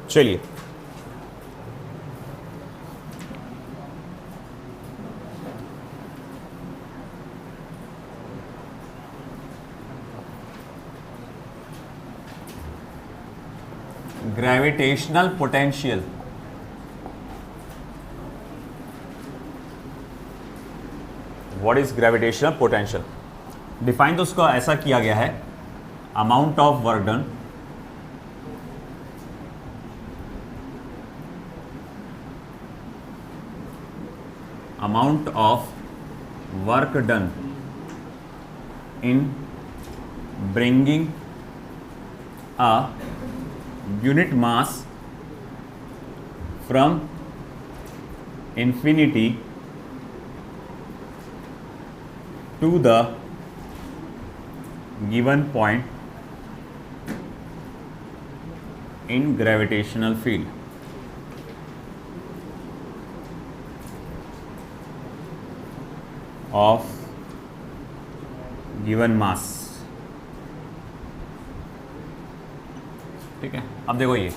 चलिए, gravitational potential. What is gravitational potential? Define तो उसका ऐसा किया गया है, amount of work done in bringing a unit mass from infinity to the given point in gravitational field. Of given mass। ठीक है, अब देखो ये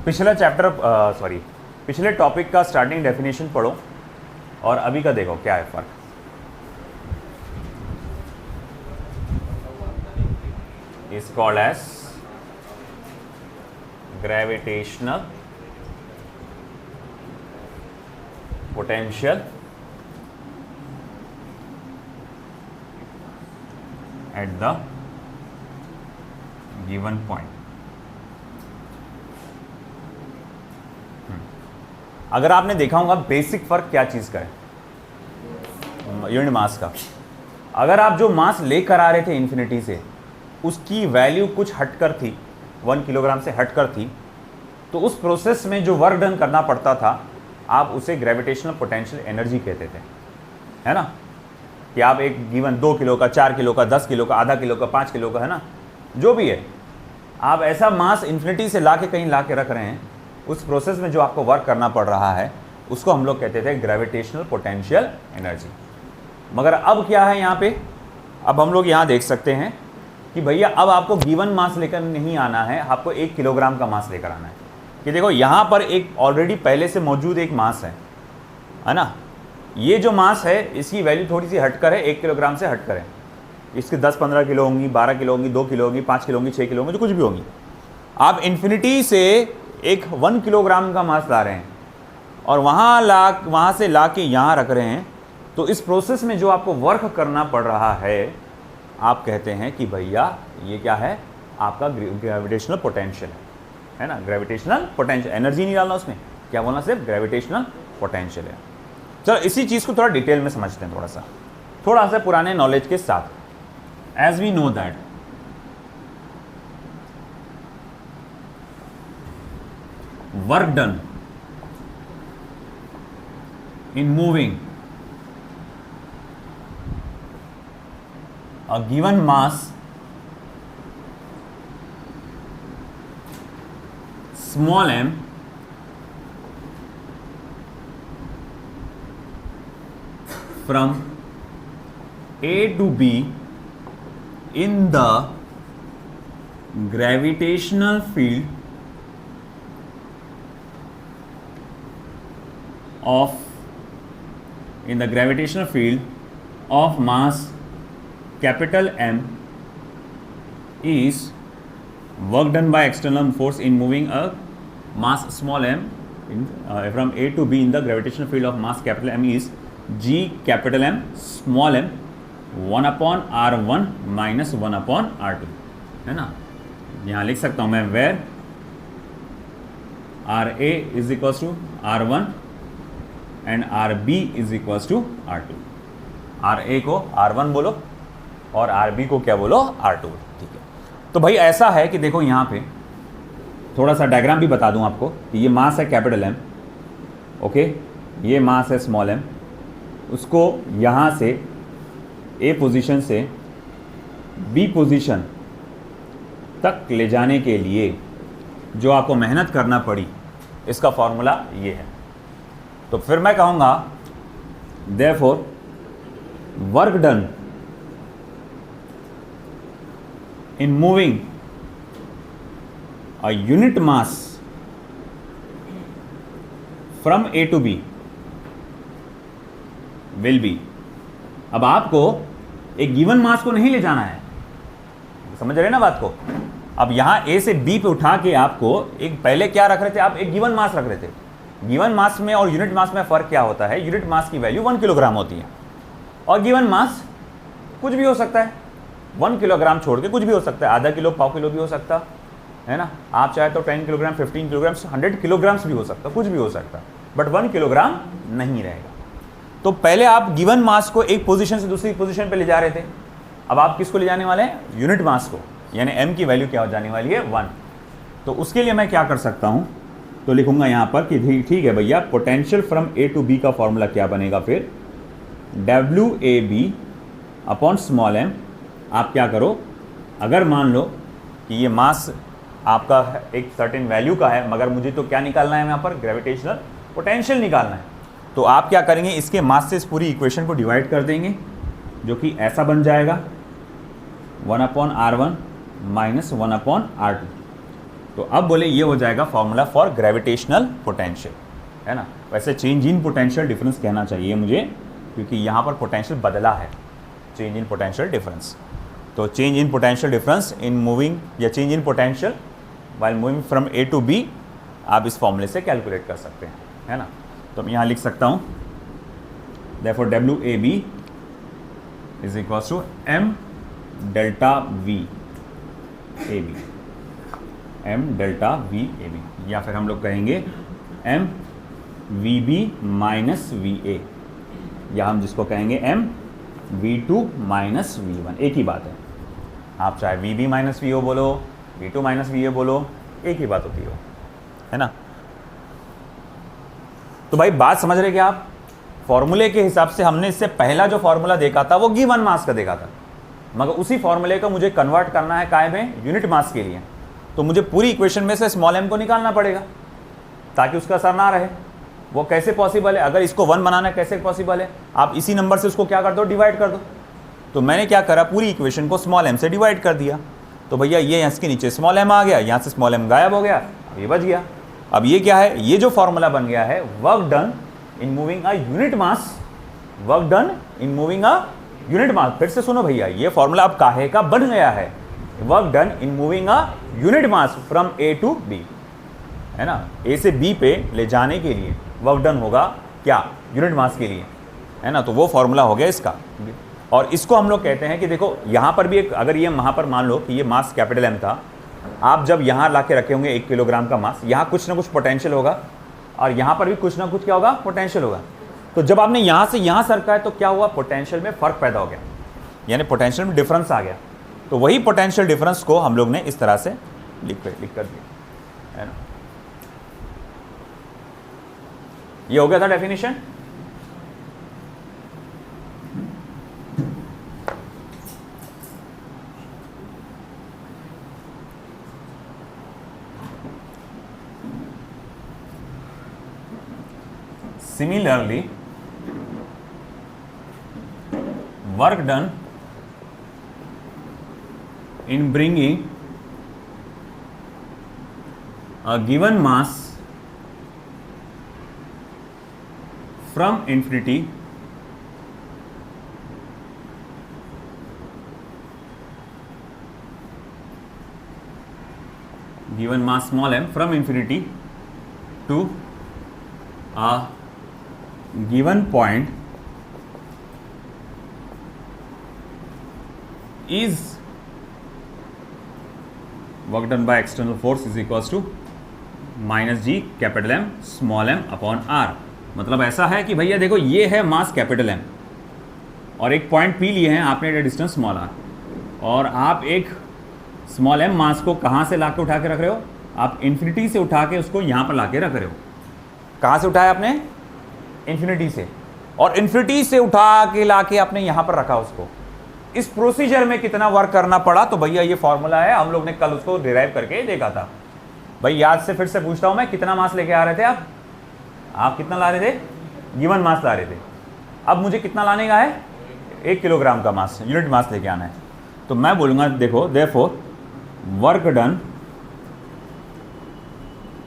पिछला चैप्टर पिछले टॉपिक का स्टार्टिंग डेफिनेशन पढ़ो और अभी का देखो क्या है फर्क। Is called as gravitational potential at the given point। अगर आपने देखा होगा बेसिक फर्क क्या चीज का है, यूनिट मास का। अगर आप जो मास लेकर आ रहे थे इन्फिनिटी से उसकी वैल्यू कुछ हटकर थी, 1 किलोग्राम से हटकर थी, तो उस प्रोसेस में जो वर्क डन करना पड़ता था आप उसे ग्रेविटेशनल पोटेंशियल एनर्जी कहते थे, है ना। कि आप एक गिवन 2 किलो का, 4 किलो का, 10 किलो का, आधा किलो का, 5 किलो का, है ना, जो भी है, आप ऐसा मास इन्फिनिटी से ला के कहीं ला के रख रहे हैं, उस प्रोसेस में जो आपको वर्क करना पड़ रहा है उसको हम लोग कहते थे ग्रेविटेशनल पोटेंशियल एनर्जी। मगर अब क्या है यहाँ पे, अब हम लोग यहाँ देख सकते हैं कि भैया अब आपको गिवन मास लेकर नहीं आना है, आपको 1 किलोग्राम का मास लेकर आना है। कि देखो यहाँ पर एक ऑलरेडी पहले से मौजूद एक मास है ना। ये जो मास है इसकी वैल्यू थोड़ी सी हटकर है, 1 किलोग्राम से हटकर है। इसकी 10-15 किलो होंगी, 12 किलो होंगी, 2 किलो होंगी, 5 किलो होंगी, 6 किलो होंगी, जो कुछ भी होंगी। आप इन्फिनिटी से एक 1 किलोग्राम का मास ला रहे हैं और वहाँ से ला के यहाँ रख रहे हैं, तो इस प्रोसेस में जो आपको वर्क करना पड़ रहा है आप कहते हैं कि भैया ये क्या है, आपका ग्रेविटेशनल पोटेंशियल है ना। ग्रेविटेशनल पोटेंशियल, एनर्जी नहीं डालना उसमें, क्या बोलना, सिर्फ ग्रेविटेशनल पोटेंशियल है। चलो इसी चीज़ को थोड़ा डिटेल में समझते हैं, थोड़ा सा पुराने नॉलेज के साथ। As we know that work done in moving a given mass small m from A to B in the gravitational field of mass capital M is work done by external force in moving a mass small m from A to B in the gravitational field of mass capital M is G capital M small m 1/r1 minus 1/r2, है ना। यहाँ लिख सकता हूँ मैं where RA is equals to R1 and RB is equals to R2। RA को R1 बोलो और RB को क्या बोलो, R2। ठीक है, तो भाई ऐसा है कि देखो यहाँ पे थोड़ा सा डायग्राम भी बता दूँ आपको कि ये मास है कैपिटल M, ओके, ये मास है स्मॉल m, उसको यहाँ से A पोजीशन से B पोजीशन तक ले जाने के लिए जो आपको मेहनत करना पड़ी, इसका फॉर्मूला ये है। तो फिर मैं कहूँगा therefore work done in moving a unit mass from A to B will be, अब आपको एक गिवन मास को नहीं ले जाना है, समझ रहे ना बात को। अब यहां ए से बी पे उठा के आपको एक, पहले क्या रख रहे थे आप, एक गिवन मास रख रहे थे। गिवन मास में और यूनिट मास में फर्क क्या होता है, यूनिट मास की वैल्यू 1 किलोग्राम होती है और गिवन मास कुछ भी हो सकता है, 1 किलोग्राम छोड़ के कुछ भी हो सकता है, आधा किलो, पाव किलो भी हो सकता है ना। आप चाहे तो 10 किलोग्राम, 15 किलोग्राम, 100 किलोग्राम्स भी हो सकता, कुछ भी हो सकता, बट 1 किलोग्राम नहीं रहेगा। तो पहले आप गिवन मास को एक पोजीशन से दूसरी पोजीशन पे ले जा रहे थे, अब आप किसको ले जाने वाले हैं, यूनिट मास को, यानी m की वैल्यू क्या हो जाने वाली है 1। तो उसके लिए मैं क्या कर सकता हूं, तो लिखूंगा यहां पर कि ठीक है भैया, potential from A to B का फॉर्मूला क्या बनेगा फिर, WAB अपॉन स्मॉल m। आप क्या करो, अगर मान लो कि ये मास आपका एक सर्टेन वैल्यू का है, मगर मुझे तो क्या निकालना है यहाँ पर, ग्रेविटेशनल पोटेंशियल निकालना है, तो आप क्या करेंगे, इसके मास से इस पूरी इक्वेशन को डिवाइड कर देंगे, जो कि ऐसा बन जाएगा 1/r1 माइनस 1/r2। तो अब बोले ये हो जाएगा फॉर्मूला फॉर ग्रेविटेशनल पोटेंशियल, है ना। वैसे चेंज इन पोटेंशियल डिफरेंस कहना चाहिए मुझे, क्योंकि यहाँ पर पोटेंशियल बदला है, चेंज इन पोटेंशियल डिफरेंस। तो change in potential difference in moving, या change in potential while moving from A to B, आप इस फॉर्मूले से कैलकुलेट कर सकते हैं, है ना। तो मैं यहाँ लिख सकता हूँ, therefore WAB is equals to m delta V AB, m delta V AB, या फिर हम लोग कहेंगे m VB माइनस VA, या हम जिसको कहेंगे m V2 माइनस V1, एक ही बात है। आप चाहे VB माइनस VO बोलो, V2 माइनस VA बोलो, एक ही बात होती है ना। तो भाई बात समझ रहे क्या आप, फॉर्मूले के हिसाब से हमने इससे पहला जो फॉर्मूला देखा था वो गिवन मास का देखा था, मगर उसी फॉर्मूले को मुझे कन्वर्ट करना है काय में, यूनिट मास के लिए। तो मुझे पूरी इक्वेशन में से स्मॉल m को निकालना पड़ेगा ताकि उसका असर ना रहे। वो कैसे पॉसिबल है, अगर इसको 1 बनाना है कैसे पॉसिबल है, आप इसी नंबर से उसको क्या कर दो, डिवाइड कर दो। तो मैंने क्या करा, पूरी इक्वेशन को स्मॉल m से डिवाइड कर दिया, तो भैया ये इसके नीचे स्मॉल m आ गया, यहाँ से स्मॉल m गायब हो गया, अब ये बच गया। अब ये क्या है, ये जो फॉर्मूला बन गया है, work done in moving a unit mass, work done in moving a unit मास। फिर से सुनो भैया, ये फॉर्मूला अब काहे का बन गया है, work done in moving a unit mass from A to B, है ना। ए से बी पे ले जाने के लिए वर्क डन होगा क्या, यूनिट मास के लिए, है ना। तो वो फॉर्मूला हो गया इसका, और इसको हम लोग कहते हैं कि देखो यहाँ पर भी एक, अगर ये वहाँ पर मान लो कि ये मास कैपिटल M था, आप जब यहाँ ला के रखे होंगे 1 किलोग्राम का मास, यहाँ कुछ ना कुछ पोटेंशियल होगा और यहाँ पर भी कुछ ना कुछ क्या होगा, पोटेंशियल होगा। तो जब आपने यहाँ से यहाँ सरका है तो क्या हुआ, पोटेंशियल में फ़र्क पैदा हो गया, यानी पोटेंशियल में डिफरेंस आ गया। तो वही पोटेंशियल डिफरेंस को हम लोग ने इस तरह से लिख कर दिया, है ना। ये हो गया था definition. Similarly, work done in bringing a given mass from infinity given mass small m from infinity to a given point is work done by external force is equals to minus ji capital M small m upon R। मतलब ऐसा है कि भैया देखो, ये है मास capital M और एक पॉइंट P लिए हैं आपने एट डिस्टेंस स्मॉल r, और आप एक स्मॉल m मास को कहाँ से लाके उठा के रख रहे हो, आप इन्फिनिटी से उठा के उसको यहाँ पर लाके रख रहे हो। कहाँ से उठाया आपने, इन्फिनिटी से, और इन्फिनिटी से उठा के लाके आपने यहाँ पर रखा उसको। इस प्रोसीजर में कितना वर्क करना पड़ा, तो भैया ये फॉर्मूला है, हम लोग ने कल उसको डिराइव करके देखा था। भाई याद से फिर से पूछता हूँ मैं, कितना मास लेके आ रहे थे आप कितना ला रहे थे, गिवन मास ला रहे थे। अब मुझे कितना लाने का है, 1 किलोग्राम का मास, यूनिट मास लेके आना है। तो मैं बोलूँगा देखो, therefore work done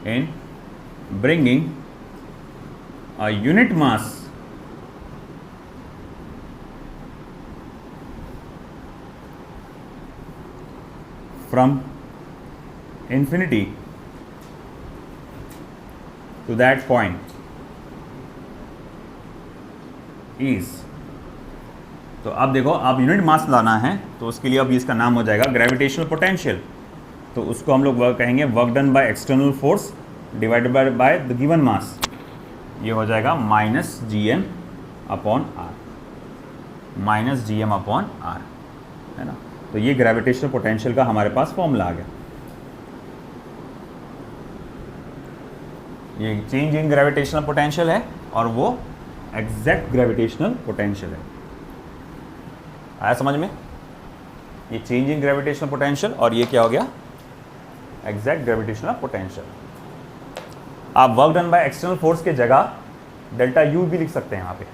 in bringing unit mass from infinity to that point is, तो अब देखो, आप यूनिट मास लाना है तो उसके लिए अब इसका नाम हो जाएगा ग्रेविटेशनल पोटेंशियल। तो उसको हम लोग कहेंगे work done by external force divided by the given mass. ये हो जाएगा minus G M upon R, minus G M upon R, है ना। तो ये ग्रेविटेशनल पोटेंशियल का हमारे पास फॉर्मूला आ गया। ये चेंज इन ग्रेविटेशनल पोटेंशियल है और वो एग्जैक्ट ग्रेविटेशनल पोटेंशियल है। आया समझ में? ये चेंज इन ग्रेविटेशनल पोटेंशियल और ये क्या हो गया? Exact gravitational potential. आप work done by external force के जगह डेल्टा यू भी लिख सकते हैं यहाँ पे,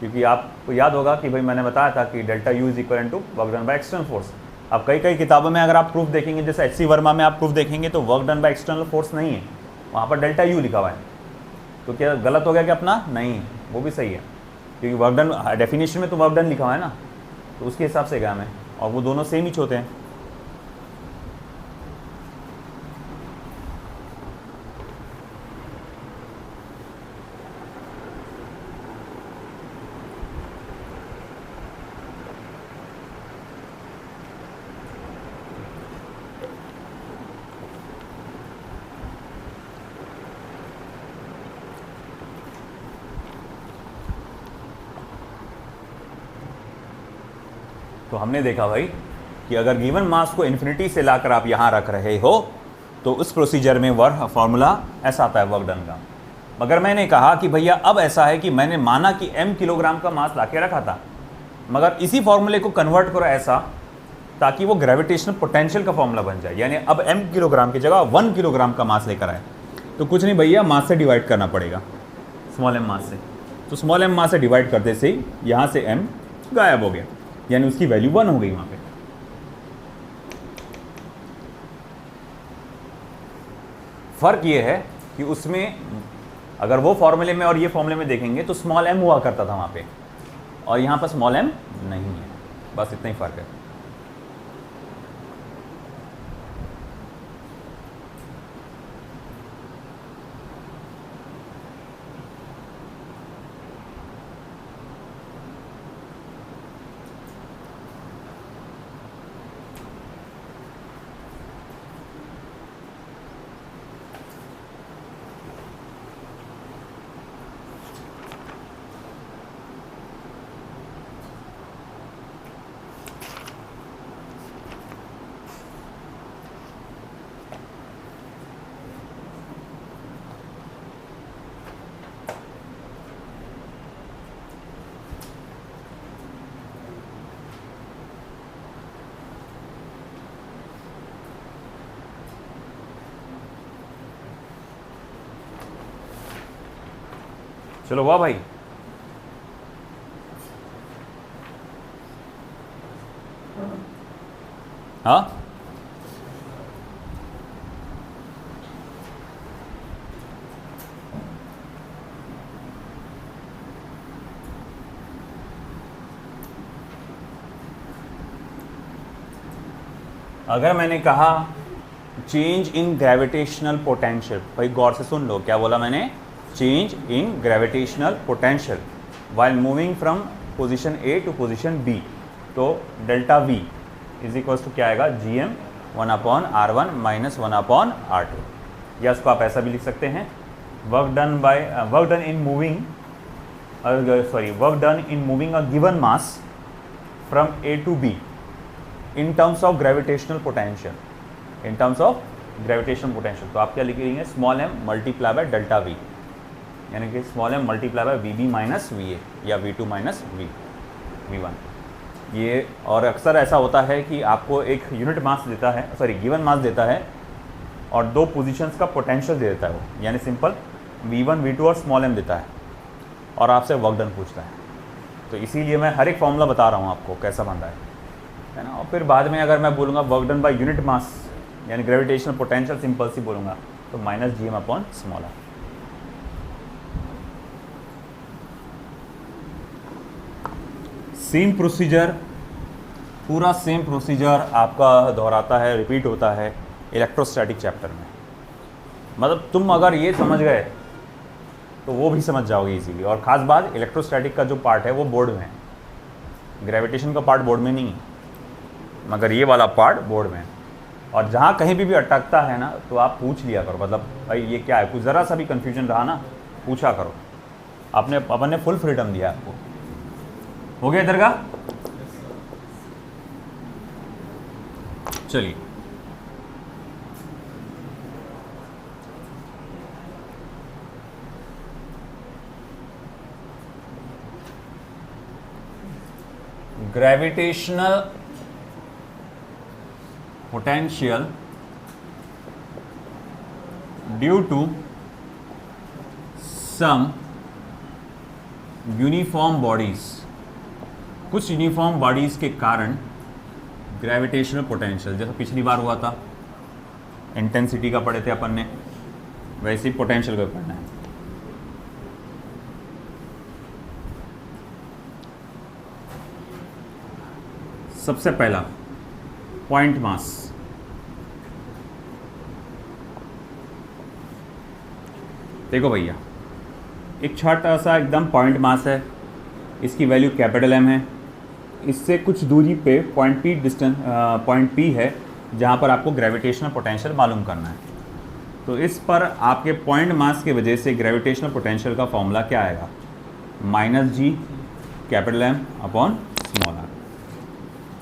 क्योंकि आपको याद होगा कि भाई मैंने बताया था कि delta U is equal to work done by external force. अब कई किताबों में अगर आप प्रूफ देखेंगे, जैसे एच सी वर्मा में आप प्रूफ देखेंगे तो work done by external force नहीं है, वहाँ पर डेल्टा यू लिखा हुआ है। तो क्या गलत हो गया कि अपना? नहीं, वो भी सही है, क्योंकि वर्क डन डेफिनेशन में तो वर्क डन लिखा हुआ है ना, तो उसके हिसाब से गया मैं, और वो दोनों सेम ही होते हैं। तो हमने देखा भाई कि अगर गिवन मास को इन्फिनिटी से लाकर आप यहाँ रख रहे हो तो उस प्रोसीजर में वर्क फॉर्मूला ऐसा आता है वर्क डन का। मगर मैंने कहा कि भैया अब ऐसा है कि मैंने माना कि m किलोग्राम का मास ला के रखा था, मगर इसी फॉर्मूले को कन्वर्ट करो ऐसा ताकि वो ग्रेविटेशनल पोटेंशियल का फॉर्मूला बन जाए, यानी अब m किलोग्राम की जगह 1 किलोग्राम का मास लेकर आए। तो कुछ नहीं भैया, मास से डिवाइड करना पड़ेगा, स्मॉल m मास से। तो स्मॉल m मास से डिवाइड करते से ही यहाँ से m गायब हो गया, यानी उसकी वैल्यू 1 हो गई वहाँ पे। फर्क ये है कि उसमें अगर वो फॉर्मूले में और ये फॉर्मूले में देखेंगे तो स्मॉल m हुआ करता था वहाँ पे, और यहाँ पर स्मॉल m नहीं है, बस इतना ही फर्क है। चलो वाह भाई, हाँ अगर मैंने कहा चेंज इन ग्रेविटेशनल पोटेंशियल, भाई गौर से सुन लो क्या बोला मैंने, change in gravitational potential while moving from position A to position B, तो delta V is equal to क्या आएगा, G M 1/r1 minus 1/r2, या उसको आप ऐसा भी लिख सकते हैं, work done in moving a given mass from A to B in terms of gravitational potential, in terms of gravitational potential. तो आप क्या लिखेंगे, small m multiply by delta v, यानी कि small m multiply by V B minus V A या V two minus V one. ये और अक्सर ऐसा होता है कि आपको एक यूनिट मास देता है, सॉरी गिवन मास देता है और दो पोजीशंस का पोटेंशियल दे देता है वो, यानी सिंपल v1 v2 और स्मॉल m देता है और आपसे वर्क डन पूछता है। तो इसीलिए मैं हर एक फॉर्मूला बता रहा हूँ आपको कैसा बन रहा है ना। और फिर बाद में अगर मैं बोलूँगा work done by unit mass यानी ग्रेविटेशनल पोटेंशियल, सिंपल सी बोलूँगा तो minus G M upon small R. Same procedure, पूरा सेम प्रोसीजर आपका दोहराता है, रिपीट होता है इलेक्ट्रोस्टैटिक चैप्टर में। मतलब तुम अगर ये समझ गए तो वो भी समझ जाओगे इजीली। और ख़ास बात इलेक्ट्रोस्टैटिक का जो पार्ट है वो बोर्ड में है, ग्रेविटेशन का पार्ट बोर्ड में नहीं है, मगर ये वाला पार्ट बोर्ड में है। और जहाँ कहीं भी अटकता है ना तो आप पूछ लिया करो, मतलब भाई ये क्या है, कुछ ज़रा सा भी कन्फ्यूजन रहा ना पूछा करो। अपन ने फुल फ्रीडम दिया आपको। हो गया इधर का? चलिए gravitational potential due to some uniform bodies, कुछ यूनिफॉर्म बॉडीज के कारण ग्रेविटेशनल पोटेंशियल, जैसा पिछली बार हुआ था इंटेंसिटी का पढ़े थे अपन ने, वैसे ही पोटेंशियल का पढ़ना है। सबसे पहला पॉइंट मास। देखो भैया, एक छोटा सा एकदम पॉइंट मास है, इसकी वैल्यू कैपिटल एम है। इससे कुछ दूरी पे पॉइंट पी है जहाँ पर आपको ग्रेविटेशनल पोटेंशियल मालूम करना है। तो इस पर आपके पॉइंट मास की वजह से ग्रेविटेशनल पोटेंशियल का फॉर्मूला क्या आएगा? -g capital M upon small R.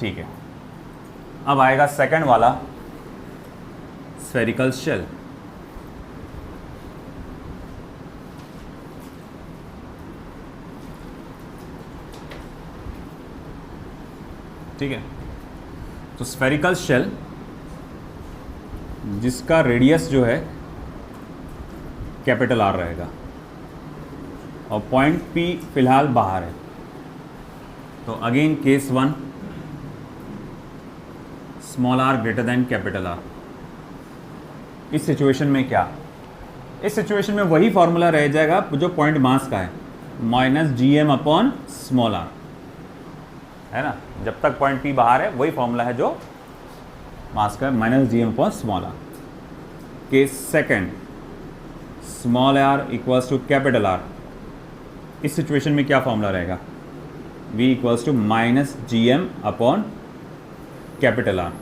ठीक है, अब आएगा सेकंड वाला स्फेरिकल शेल। ठीक है, तो स्फेरिकल शेल जिसका रेडियस जो है कैपिटल आर रहेगा और पॉइंट पी फिलहाल बाहर है। तो again case 1, small R greater than capital R. इस सिचुएशन में क्या? इस सिचुएशन में वही फॉर्मूला रह जाएगा जो पॉइंट मास का है, -gm अपॉन स्मॉल आर, है ना। जब तक पॉइंट पी बाहर है वही फॉर्मूला है जो मास का है, -gm upon small R. Case second, small R equals to capital R. इस सिचुएशन में क्या फॉर्मूला रहेगा? v equals to -gm upon capital R.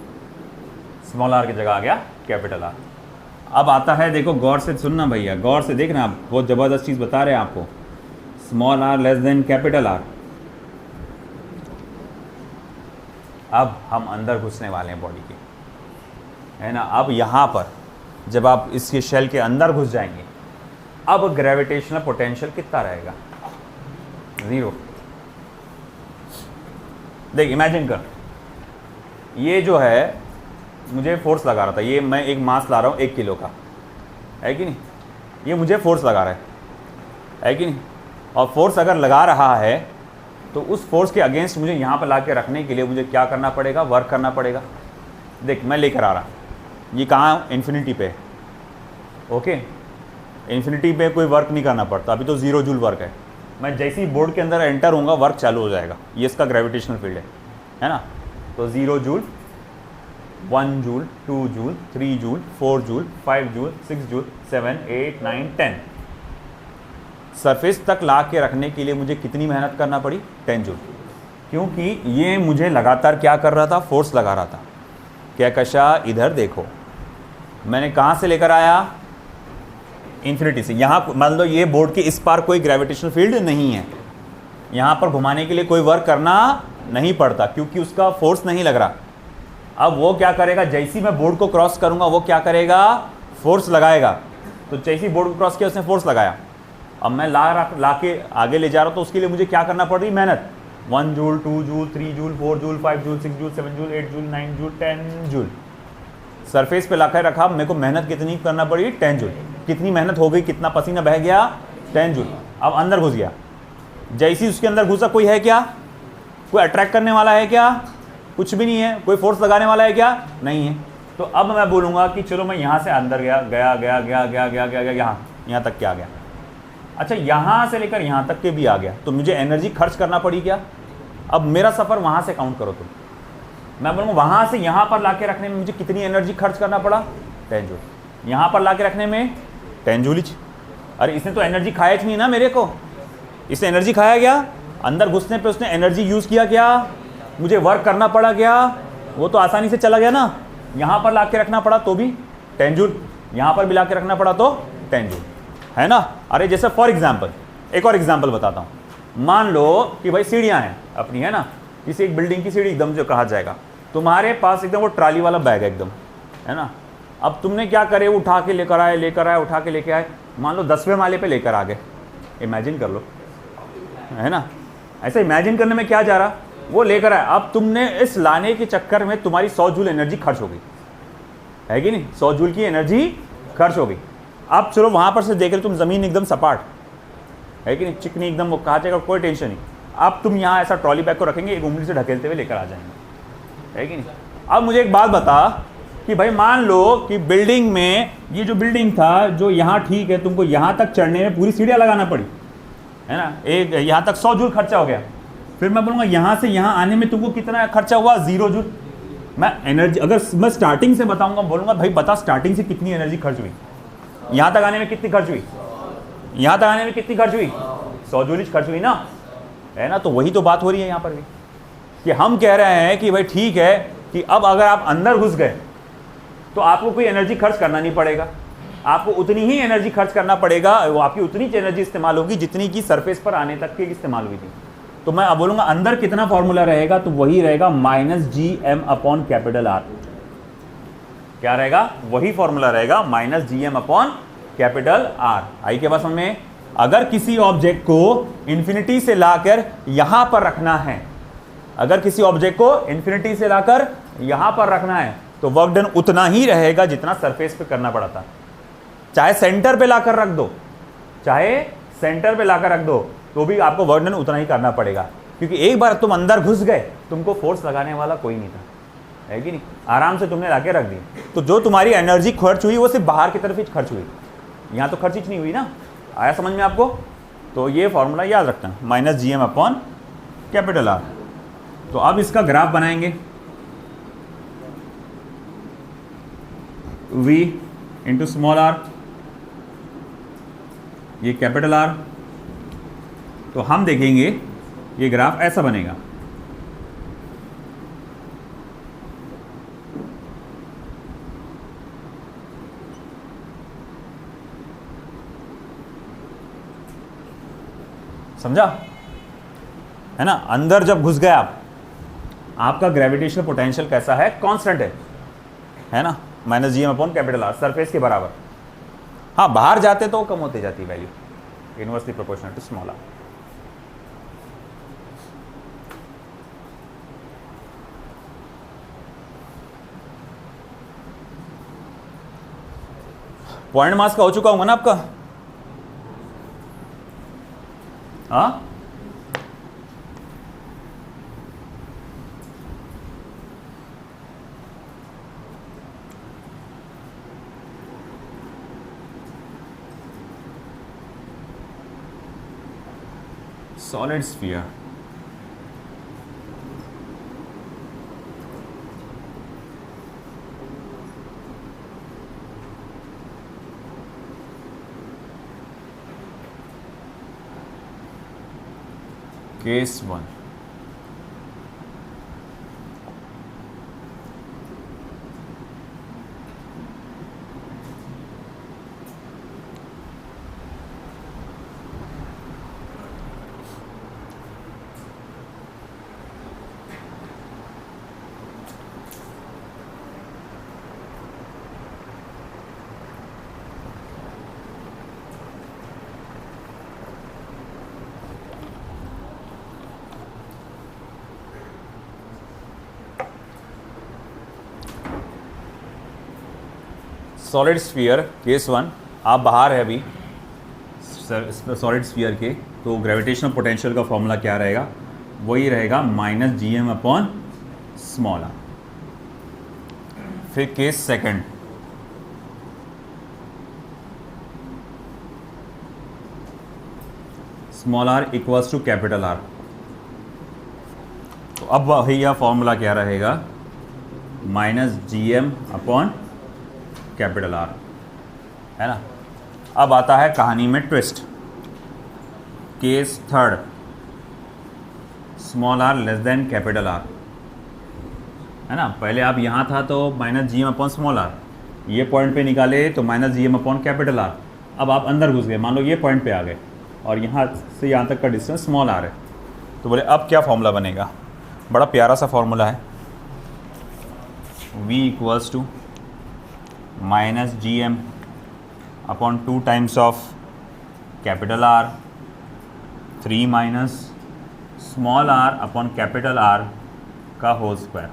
Small R की जगह आ गया कैपिटल आर। अब आता है, देखो गौर से सुनना भैया, गौर से देखना, आप बहुत ज़बरदस्त चीज़ बता रहे हैं आपको। Small R less than capital R. अब हम अंदर घुसने वाले हैं बॉडी के, है ना। अब यहाँ पर जब आप इसके शेल के अंदर घुस जाएंगे, अब ग्रेविटेशनल पोटेंशियल कितना रहेगा? 0। देख इमेजिन कर, ये जो है मुझे फोर्स लगा रहा था, ये मैं एक मास ला रहा हूँ 1 किलो का, है कि नहीं। ये मुझे फोर्स लगा रहा है कि नहीं। और फोर्स अगर लगा रहा है तो उस फोर्स के अगेंस्ट मुझे यहाँ पर ला के रखने के लिए मुझे क्या करना पड़ेगा? वर्क करना पड़ेगा। देख मैं लेकर आ रहा, ये कहाँ? इन्फिनिटी पे। ओके, इन्फिनिटी पे कोई वर्क नहीं करना पड़ता, अभी तो 0 जूल वर्क है। मैं जैसे ही बोर्ड के अंदर एंटर होऊंगा वर्क चालू हो जाएगा। ये इसका ग्रेविटेशनल फील्ड है ना। तो 0 joule, 1 joule, 2 joule, 3 joule, 4 joule, 5 joule, 6 joule, 7, 8, 9, 10। Surface तक ला के रखने के लिए मुझे कितनी मेहनत करना पड़ी? 10 जूल। क्योंकि ये मुझे लगातार क्या कर रहा था? फोर्स लगा रहा था। क्या कशा इधर देखो, मैंने कहाँ से लेकर आया? इन्फिनिटी से। यहाँ मान लो ये बोर्ड के इस पार कोई ग्रेविटेशनल फील्ड नहीं है, यहाँ पर घुमाने के लिए कोई वर्क करना नहीं पड़ता क्योंकि उसका फोर्स नहीं लग रहा। अब वो क्या करेगा? जैसी मैं बोर्ड को क्रॉस करूंगा वो क्या करेगा? फोर्स लगाएगा। तो जैसी बोर्ड को क्रॉस किया उसने फोर्स लगाया। अब मैं ला के आगे ले जा रहा हूँ, तो उसके लिए मुझे क्या करना पड़ रही? मेहनत। 1 joule, 2 joule, 3 joule, 4 joule, 5 joule, 6 joule, 7 joule, 8 joule, 9 joule, 10 joule. Surface पे लाकर रखा, मेरे को मेहनत कितनी करना पड़ी? 10 जूल। कितनी मेहनत हो गई? कितना पसीना बह गया? 10 जूल। अब अंदर घुस गया, जैसी उसके अंदर घुसा, कोई है क्या? कोई अट्रैक्ट करने वाला है क्या? कुछ भी नहीं है। कोई फोर्स लगाने वाला है क्या? नहीं है। तो अब मैं बोलूँगा कि चलो मैं यहाँ से अंदर गया, यहाँ तक क्या गया। अच्छा, यहाँ से लेकर यहाँ तक के भी आ गया, तो मुझे एनर्जी खर्च करना पड़ी क्या? अब मेरा सफ़र वहाँ से काउंट करो तुम। मैं बोलूँगा वहाँ से यहाँ पर ला के रखने में मुझे कितनी एनर्जी खर्च करना पड़ा, 10 जूल। यहाँ पर ला के रखने में 10 जूल। अरे इसने तो एनर्जी खाया ही नहीं ना मेरे को, इसने एनर्जी खाया क्या, अंदर घुसने पे उसने एनर्जी यूज़ किया क्या, मुझे वर्क करना पड़ा क्या, वो तो आसानी से चला गया ना। यहाँ पर ला के रखना पड़ा तो भी 10 जूल, यहाँ पर भी ला के रखना पड़ा तो 10 जूल, है ना। अरे जैसे फॉर एग्जाम्पल एक और एग्जाम्पल बताता हूँ। मान लो कि भाई सीढ़ियाँ हैं अपनी, है ना, किसी एक बिल्डिंग की सीढ़ी एकदम जो कहा जाएगा, तुम्हारे पास एकदम वो ट्राली वाला बैग है एकदम, है ना। अब तुमने क्या करे, उठा के लेकर आए, उठा के लेके आए, मान लो 10वें माले पे लेकर आ गए। इमेजिन कर लो, है ना, ऐसा इमेजिन करने में क्या जा रहा, वो लेकर आए। अब तुमने इस लाने के चक्कर में तुम्हारी 100 जूल एनर्जी खर्च हो गई, है कि नहीं, 100 जूल की एनर्जी खर्च हो गई। अब चलो वहाँ पर से देख रहे तुम, ज़मीन एकदम सपाट है कि नहीं, चिकनी एकदम, वो कहा जाएगा कोई टेंशन नहीं। अब तुम यहाँ ऐसा ट्रॉली बैग को रखेंगे, एक उंगली से ढकेलते हुए लेकर आ जाएंगे, है कि नहीं। अब मुझे एक बात बता कि भाई मान लो कि बिल्डिंग में, ये जो बिल्डिंग था जो यहाँ ठीक है, तुमको यहाँ तक चढ़ने में पूरी सीढ़ियाँ लगाना पड़ी, है ना, एक यहाँ तक 100 जूल खर्चा हो गया। फिर मैं बोलूँगा यहाँ से यहाँ आने में तुमको कितना खर्चा हुआ, 0 जूल। मैं एनर्जी अगर मैं स्टार्टिंग से बताऊँगा, बोलूँगा भाई बता स्टार्टिंग से कितनी एनर्जी खर्च हुई, यहाँ तक आने में कितनी खर्च हुई, यहाँ तक आने में कितनी खर्च हुई, 100 जूल खर्च हुई ना, है ना। तो वही तो बात हो रही है यहाँ पर भी, कि हम कह रहे हैं कि भाई ठीक है कि अब अगर आप अंदर घुस गए तो आपको कोई एनर्जी खर्च करना नहीं पड़ेगा, आपको उतनी ही एनर्जी खर्च करना पड़ेगा, वो आपकी उतनी एनर्जी इस्तेमाल होगी जितनी की सरफेस पर आने तक की इस्तेमाल हुई थी। तो मैं अब बोलूँगा अंदर कितना फॉर्मूला रहेगा, तो वही रहेगा -GM/R। क्या रहेगा, वही फॉर्मूला रहेगा -GM/R। आई के पास हमें, अगर किसी ऑब्जेक्ट को इंफिनिटी से लाकर यहां पर रखना है, अगर किसी ऑब्जेक्ट को इंफिनिटी से लाकर यहां पर रखना है, तो वर्क डन उतना ही रहेगा जितना सरफेस पे करना पड़ा था। चाहे सेंटर पे लाकर रख दो, चाहे सेंटर पे लाकर रख दो, तो भी आपको वर्क डन उतना ही करना पड़ेगा, क्योंकि एक बार तुम अंदर घुस गए, तुमको फोर्स लगाने वाला कोई नहीं था, है कि नहीं, आराम से तुमने लाके रख दी। तो जो तुम्हारी एनर्जी खर्च हुई वो सिर्फ बाहर की तरफ ही खर्च हुई, यहाँ तो खर्च ही नहीं हुई ना। आया समझ में आपको। तो ये फॉर्मूला याद रखना, -GM/R। तो अब इसका ग्राफ बनाएंगे, V इंटू स्मॉल r, ये कैपिटल R। तो हम देखेंगे ये ग्राफ ऐसा बनेगा, समझा, है ना। अंदर जब घुस गए आप, आपका ग्रेविटेशनल पोटेंशियल कैसा है, कांस्टेंट है ना, -GM/R, सरफेस के बराबर। हाँ बाहर जाते तो कम होती जाती value, inversely proportional to small r। Point mass का हो चुका होगा ना आपका, हाँ solid sphere, case 1। Solid sphere case 1, आप बाहर है अभी सॉलिड स्फीयर के, तो ग्रेविटेशनल पोटेंशियल का फॉर्मूला क्या रहेगा, वही रहेगा -GM/r। फिर case second, small r equals to capital R। अब भैया फॉर्मूला क्या रहेगा, -GM अपॉन कैपिटल R, है ना। अब आता है कहानी में twist, case third, small r less than capital R, है ना। पहले आप यहाँ था तो -GM अपॉन स्मॉल r, ये पॉइंट पे निकाले तो -GM अपॉन कैपिटल R। अब आप अंदर घुस गए, मान लो ये पॉइंट पे आ गए और यहाँ से यहाँ तक का डिस्टेंस स्मॉल r है, तो बोले अब क्या फॉर्मूला बनेगा। बड़ा प्यारा सा फॉर्मूला है, v equals to -GM upon 2 times of capital R 3 minus small r upon capital R का होल स्क्वायर।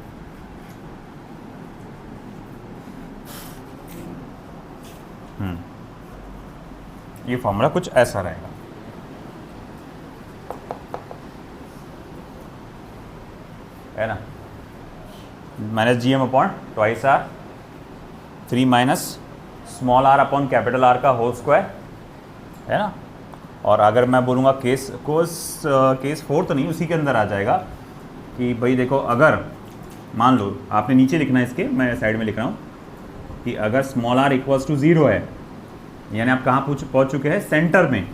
ये फॉर्मूला कुछ ऐसा रहेगा, है ना। -GM upon twice R 3 minus small r upon capital R का होल स्क्वायर, है ना। और अगर मैं बोलूँगा केस फोर तो नहीं, उसी के अंदर आ जाएगा कि भाई देखो, अगर मान लो आपने नीचे लिखना है इसके, मैं साइड में लिख रहा हूँ कि अगर स्मॉल r इक्वल्स टू 0 है, यानी आप कहाँ पहुँच चुके हैं, सेंटर में,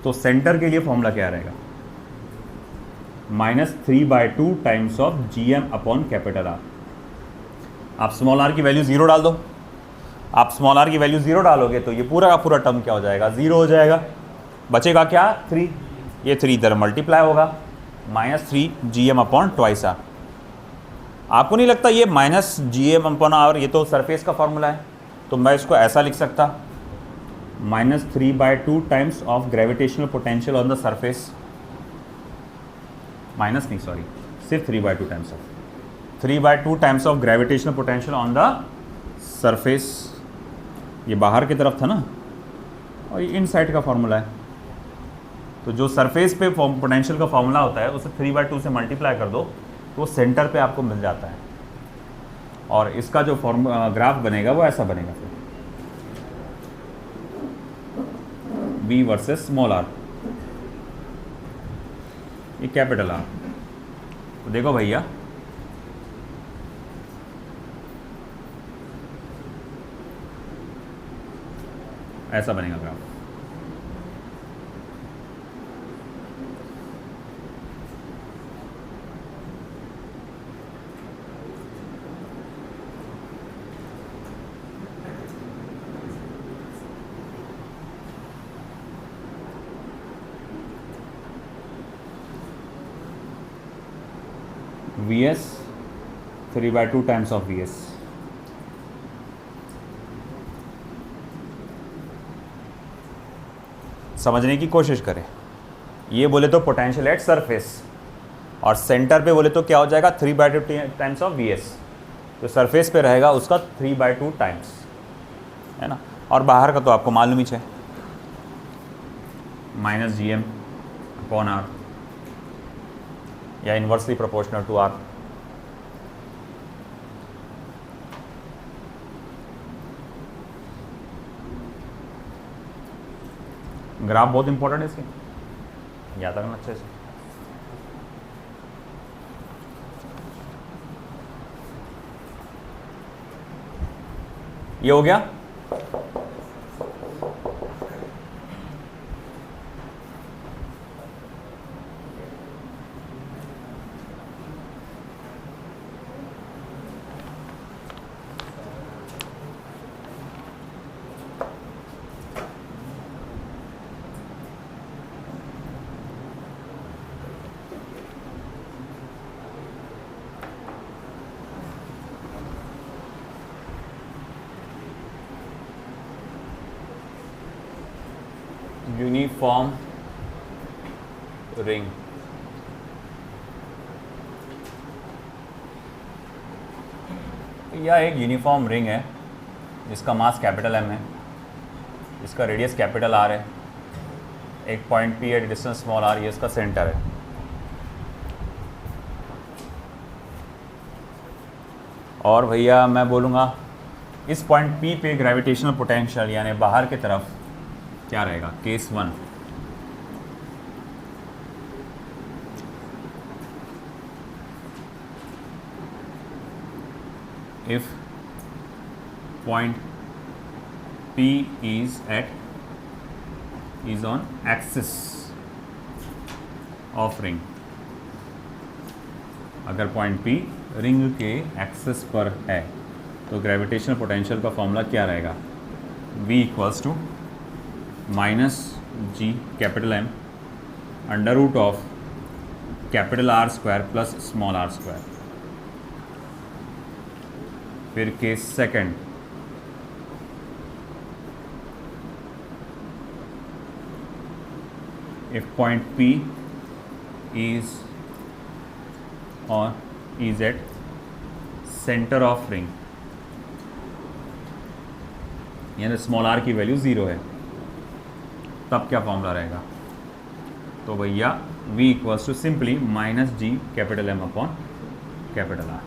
तो सेंटर के लिए फॉर्मूला क्या रहेगा, -3/2 times of GM upon capital R। आप स्मॉल r की वैल्यू 0 डाल दो, आप स्मॉल r की वैल्यू 0 डालोगे तो ये पूरा का पूरा टर्म क्या हो जाएगा, 0 हो जाएगा। बचेगा क्या, 3, ये 3 इधर मल्टीप्लाई होगा, -3GM अपॉन ट्वाइस R। आपको नहीं लगता ये -GM अपॉन R ये तो सरफेस का फॉर्मूला है, तो मैं इसको ऐसा लिख सकता, -3/2 times of gravitational potential on the surface, minus नहीं सॉरी, सिर्फ 3/2 times of 3/2 times of gravitational potential on the surface. ये बाहर की तरफ था ना, और ये इनसाइड का फॉर्मूला है, तो जो सरफेस पे पोटेंशियल का फॉर्मूला होता है उसे 3/2 से मल्टीप्लाई कर दो तो सेंटर पे आपको मिल जाता है। और इसका जो ग्राफ बनेगा वो ऐसा बनेगा, फिर V वर्सेस स्मॉल r, ये कैपिटल R। तो देखो भैया, ऐसा बनेगा graph. VS 3/2 times of VS। समझने की कोशिश करें, ये बोले तो पोटेंशियल एट सरफेस, और सेंटर पे बोले तो क्या हो जाएगा, 3/2 टाइम्स ऑफ VS। तो सरफेस पे रहेगा उसका 3/2 टाइम्स, है ना। और बाहर का तो आपको मालूम ही है, -GM अपॉन R या inversely proportional to R। Graph बहुत इंपॉर्टेंट है इसके, याद रखना अच्छे से। ये हो गया। यूनिफॉर्म रिंग, यह एक यूनिफॉर्म रिंग है जिसका मास कैपिटल M है, इसका रेडियस कैपिटल R है, एक पॉइंट P है, डिस्टेंस स्मॉल r, ये इसका सेंटर है। और भैया मैं बोलूँगा इस पॉइंट P पे ग्रेविटेशनल पोटेंशियल यानी बाहर की तरफ क्या रहेगा, case 1। if point P is on axis of ring, अगर पॉइंट P रिंग के एक्सिस पर है तो ग्रेविटेशनल पोटेंशियल का फॉर्मूला क्या रहेगा? V equals to minus ji capital M under root of capital R square plus small r square. फिर case second, if point P is at center of ring, यानी small r की value 0 है, तब क्या formula रहेगा? तो भैया v equals to simply minus ji capital M upon capital R।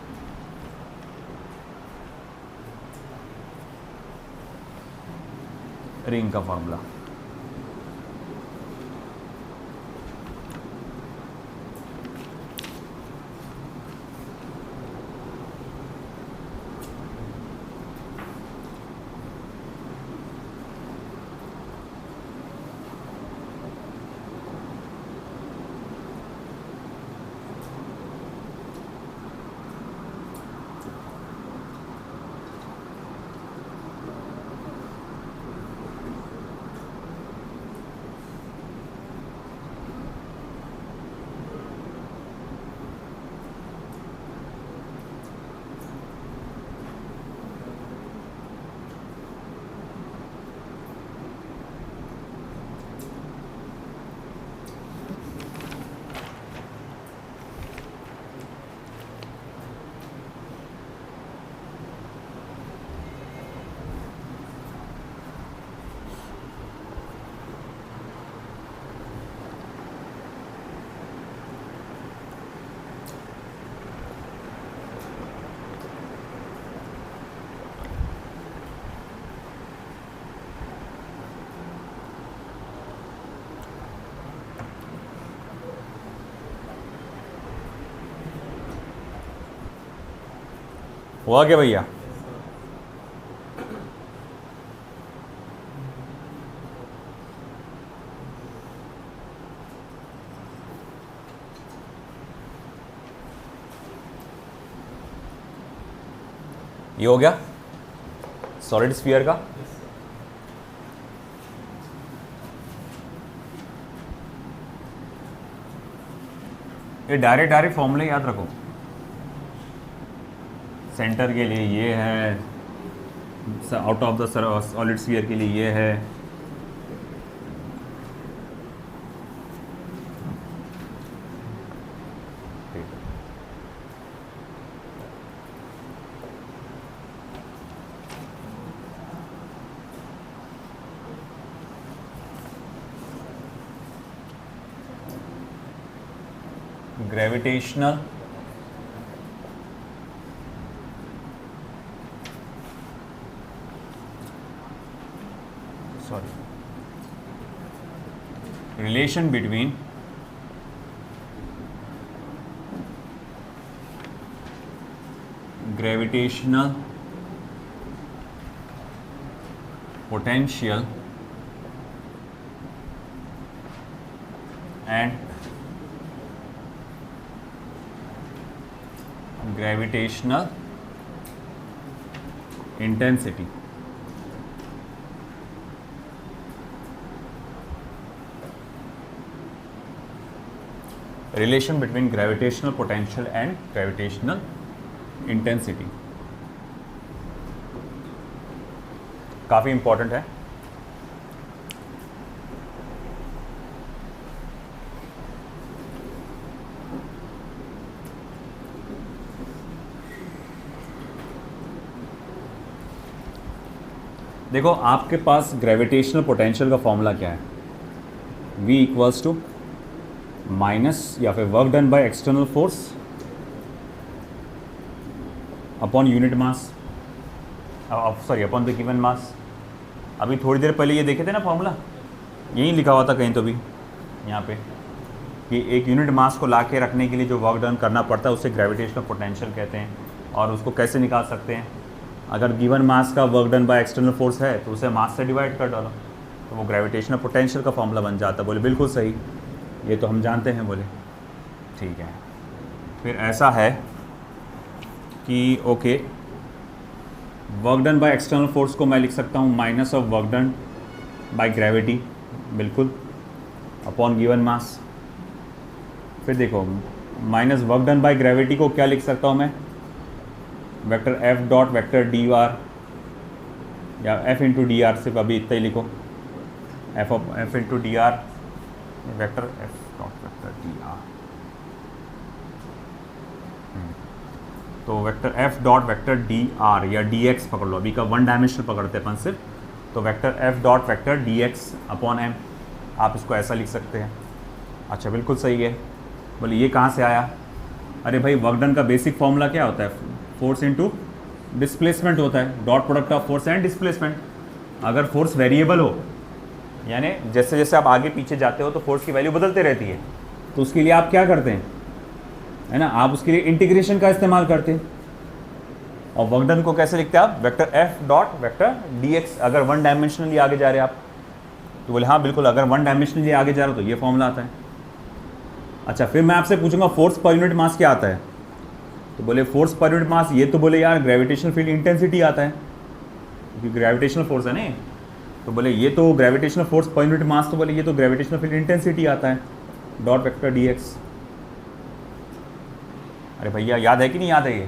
Ring का फॉर्मूला। हुआ क्या भैया? ये हो गया सॉलिड स्फीयर का। ये डायरेक्ट फॉर्मूले याद रखो। सेंटर के लिए ये है, out of the solid sphere के लिए ये है। Gravitational relation between gravitational potential and gravitational intensity। Relation between gravitational potential and gravitational intensity काफ़ी इंपॉर्टेंट है। देखो आपके पास ग्रेविटेशनल पोटेंशियल का फॉर्मूला क्या है? V इक्वल्स टू माइनस या फिर work done by external force upon unit mass, sorry upon the given मास। अभी थोड़ी देर पहले ये देखे थे ना फॉर्मूला, यहीं लिखा हुआ था कहीं तो भी यहाँ पे कि एक यूनिट मास को ला के रखने के लिए जो वर्क डन करना पड़ता है उसे ग्रेविटेशनल पोटेंशियल कहते हैं। और उसको कैसे निकाल सकते हैं, अगर गिवन मास का work done by external force है तो उसे मास से डिवाइड कर डालो, तो वो ग्रेविटेशनल पोटेंशियल का फॉर्मूला बन जाता है। बोले बिल्कुल सही, ये तो हम जानते हैं। बोले ठीक है। फिर ऐसा है कि okay, work done by external force को मैं लिख सकता हूँ minus of work done by gravity, बिल्कुल, अपॉन गिवन मास। फिर देखो minus work done by gravity को क्या लिख सकता हूँ मैं, vector F dot vector D R, या एफ इंटू डी आर, सिर्फ अभी इतना ही लिखो, F into D R, vector F dot vector D R. तो vector F dot vector D R या डी एक्स पकड़ लो, अभी का वन डायमेंशनल पकड़ते हैं अपन सिर्फ, तो vector F dot vector D X upon M, आप इसको ऐसा लिख सकते हैं। अच्छा बिल्कुल सही है। बोले ये कहाँ से आया, अरे भाई वर्क डन का बेसिक फॉर्मूला क्या होता है, फोर्स इनटू डिस्प्लेसमेंट होता है, dot product of force and displacement. अगर फोर्स वेरिएबल हो, यानी जैसे जैसे आप आगे पीछे जाते हो तो फोर्स की वैल्यू बदलते रहती है, तो उसके लिए आप क्या करते हैं, है ना, आप उसके लिए इंटीग्रेशन का इस्तेमाल करते हैं। और वर्क डन को कैसे लिखते हैं आप, vector F dot vector D x, अगर वन डायमेंशनली आगे जा रहे हैं आप, तो बोले हाँ बिल्कुल, अगर वन डायमेंशनली आगे जा रहे हो तो ये फॉर्मूला आता है। अच्छा फिर मैं आपसे पूछूंगा फोर्स पर यूनिट मास क्या आता है, तो बोले फोर्स पर यूनिट मास, ये तो बोले यार ग्रेविटेशनल फील्ड इंटेंसिटी आता है, क्योंकि ग्रेविटेशनल फोर्स है ना, तो बोले ये तो gravitational force per unit mass, तो बोले ये तो ग्रेविटेशनल फील्ड इंटेंसिटी आता है, डॉट वेक्टर डी एक्स। अरे भैया याद है कि नहीं याद है, ये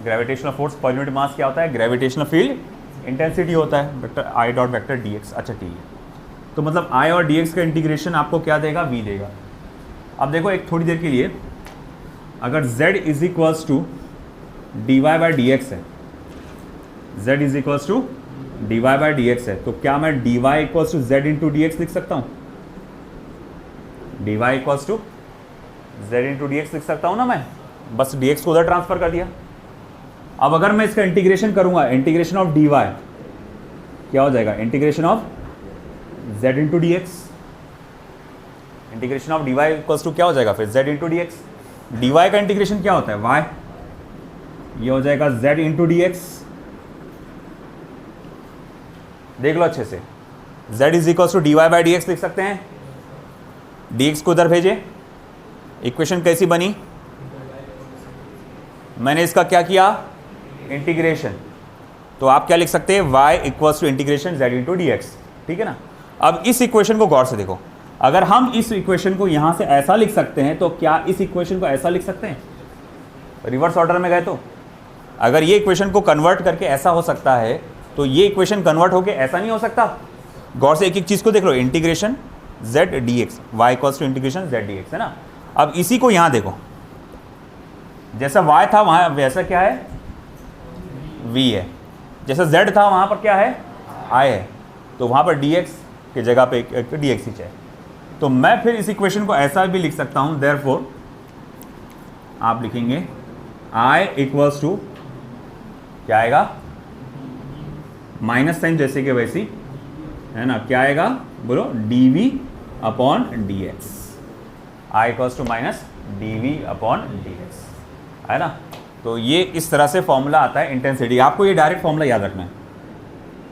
gravitational force per unit mass क्या होता है, ग्रेविटेशनल फील्ड इंटेंसिटी होता है, vector I dot vector D x. अच्छा ठीक है, तो मतलब आई और डी एक्स का इंटीग्रेशन आपको क्या देगा, वी देगा। अब देखो एक थोड़ी देर के लिए, अगर z is equals to D Y by D x है, z is equals to D Y by D x है, तो क्या मैं D Y equals to Z into D X लिख सकता हूँ, D Y equals to Z into D X लिख सकता हूँ ना मैं, बस डी एक्स को उधर ट्रांसफर कर दिया। अब अगर मैं इसका इंटीग्रेशन करूंगा, इंटीग्रेशन ऑफ डी वाई क्या हो जाएगा, integration of z into D X, integration of D Y equals to क्या हो जाएगा फिर z into D X. D Y का इंटीग्रेशन क्या होता है, y, ये हो जाएगा z इंटू डी एक्स। देख लो अच्छे से, z is equals to D Y by D X लिख सकते हैं, डी एक्स को उधर भेजे, इक्वेशन कैसी बनी, मैंने इसका क्या किया, इंटीग्रेशन, तो आप क्या लिख सकते हैं, y equals to integration z into D X, ठीक है ना। अब इस इक्वेशन को गौर से देखो, अगर हम इस इक्वेशन को यहां से ऐसा लिख सकते हैं तो क्या इस इक्वेशन को ऐसा लिख सकते हैं, रिवर्स ऑर्डर में गए तो, अगर ये इक्वेशन को कन्वर्ट करके ऐसा हो सकता है तो ये इक्वेशन कन्वर्ट होके ऐसा नहीं हो सकता। गौर से एक एक चीज को देख लो, integration z dx, y equals to integration z dx, है ना। अब इसी को यहां देखो, जैसा y था वहां वैसा क्या है, v है, जैसा z था वहां पर क्या है, i है, तो वहां पर dx की जगह पे एक dx ही चाहिए। तो मैं फिर इस इक्वेशन को ऐसा भी लिख सकता हूं, देयरफॉर आप लिखेंगे i इक्वल्स टू क्या आएगा, माइनस साइन जैसे कि वैसी, है ना, क्या आएगा बोलो, dv upon dx, i equals to minus dv upon dx, है ना। तो ये इस तरह से फॉर्मूला आता है इंटेंसिटी, आपको ये डायरेक्ट फॉर्मूला याद रखना है,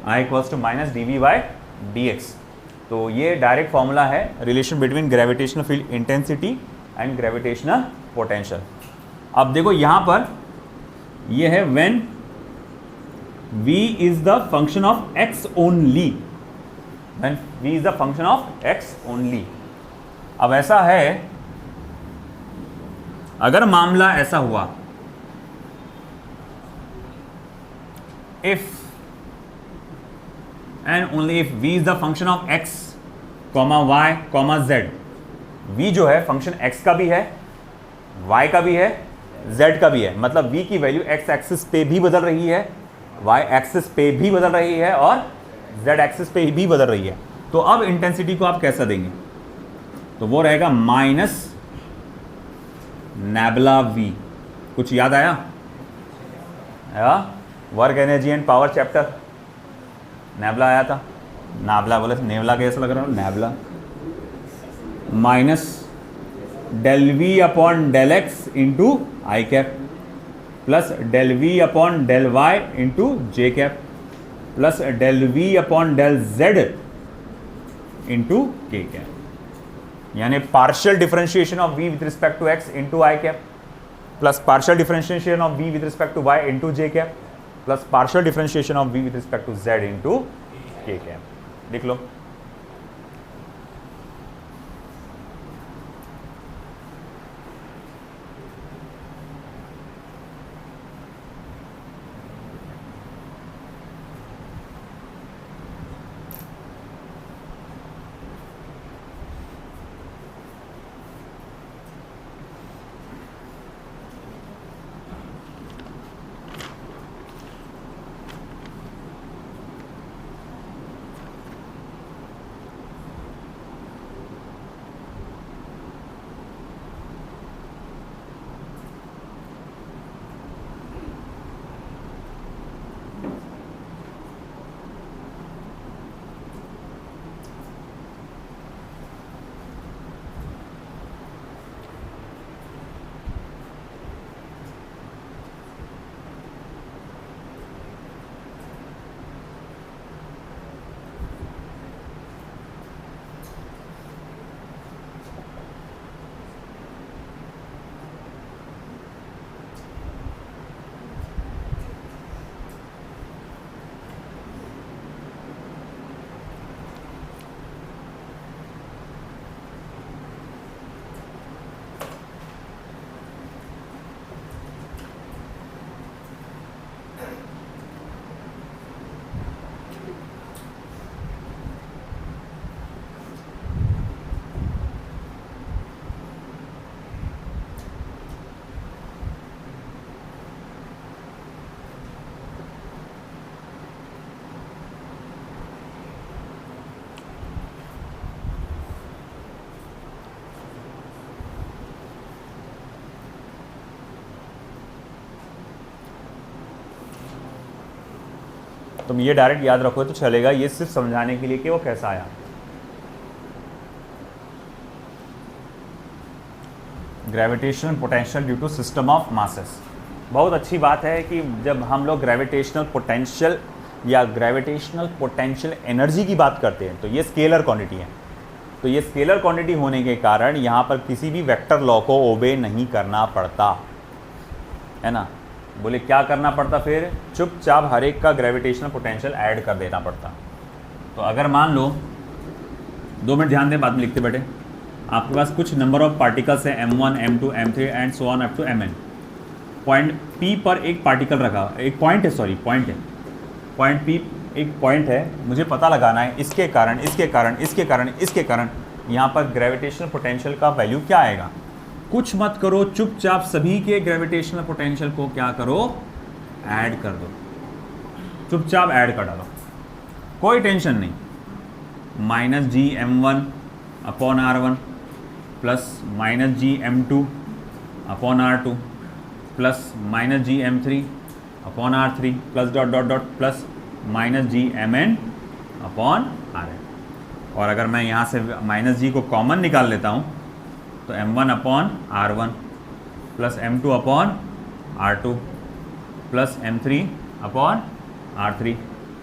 i equals to minus dv by dx। तो ये डायरेक्ट फॉर्मूला है relation between gravitational field intensity and gravitational potential. अब देखो यहां पर ये है when v is the function of x only, when v is the function of x only. अब ऐसा है, अगर मामला ऐसा हुआ, if and only if v is the function of x, y, z, v जो है फंक्शन x का भी है, y का भी है, z का भी है, मतलब v की वैल्यू x एक्सिस पे भी बदल रही है, y एक्सिस पे भी बदल रही है और z एक्सिस पे भी बदल रही है। तो अब इंटेंसिटी को आप कैसा देंगे, तो वो रहेगा माइनस नेबुला v। कुछ याद आया, work energy and power chapter, nebula आया था, नाबला बोले नेबला कैसा लग रहा है, nebula, minus del we upon del x into I cap, plus del we upon del Y into J cap plus del we upon del Z into के cap, यानी partial differentiation of V with respect to X into I cap plus partial differentiation of V with respect to Y into J cap plus partial differentiation of V with respect to Z into के cap. लिख लो। तुम ये direct याद रखो तो चलेगा, ये सिर्फ समझाने के लिए कि वो कैसा आया। Gravitational potential due to system of masses. बहुत अच्छी बात है कि जब हम लोग ग्रेविटेशनल पोटेंशियल या ग्रेविटेशनल पोटेंशियल एनर्जी की बात करते हैं तो ये स्केलर क्वांटिटी है। तो ये स्केलर क्वांटिटी होने के कारण यहाँ पर किसी भी वेक्टर लॉ को ओबे नहीं करना पड़ता है ना। बोले क्या करना पड़ता, फिर चुपचाप हर एक का ग्रेविटेशनल पोटेंशियल ऐड कर देना पड़ता। तो अगर मान लो 2 मिनट ध्यान दें, बाद में लिखते बैठे, आपके पास कुछ नंबर ऑफ पार्टिकल्स है m1 m2 m3 and so on up to mn। Point P पर एक पार्टिकल रखा, एक पॉइंट है, सॉरी पॉइंट है, पॉइंट P एक पॉइंट है, मुझे पता लगाना है इसके कारण इसके कारण इसके कारण इसके कारण यहाँ पर ग्रेविटेशनल पोटेंशियल का वैल्यू क्या आएगा। कुछ मत करो, चुपचाप सभी के ग्रेविटेशनल पोटेंशियल को क्या करो, ऐड कर दो, चुपचाप ऐड कर डालो, कोई टेंशन नहीं। Minus G m1 upon r1 plus minus G m2 upon r2 plus minus G m3 upon r3 plus dot dot dot plus minus G mn upon rn। और अगर मैं यहाँ से माइनस जी को कॉमन निकाल लेता हूँ तो m1 upon r1 plus m2 upon r2 plus m3 upon r3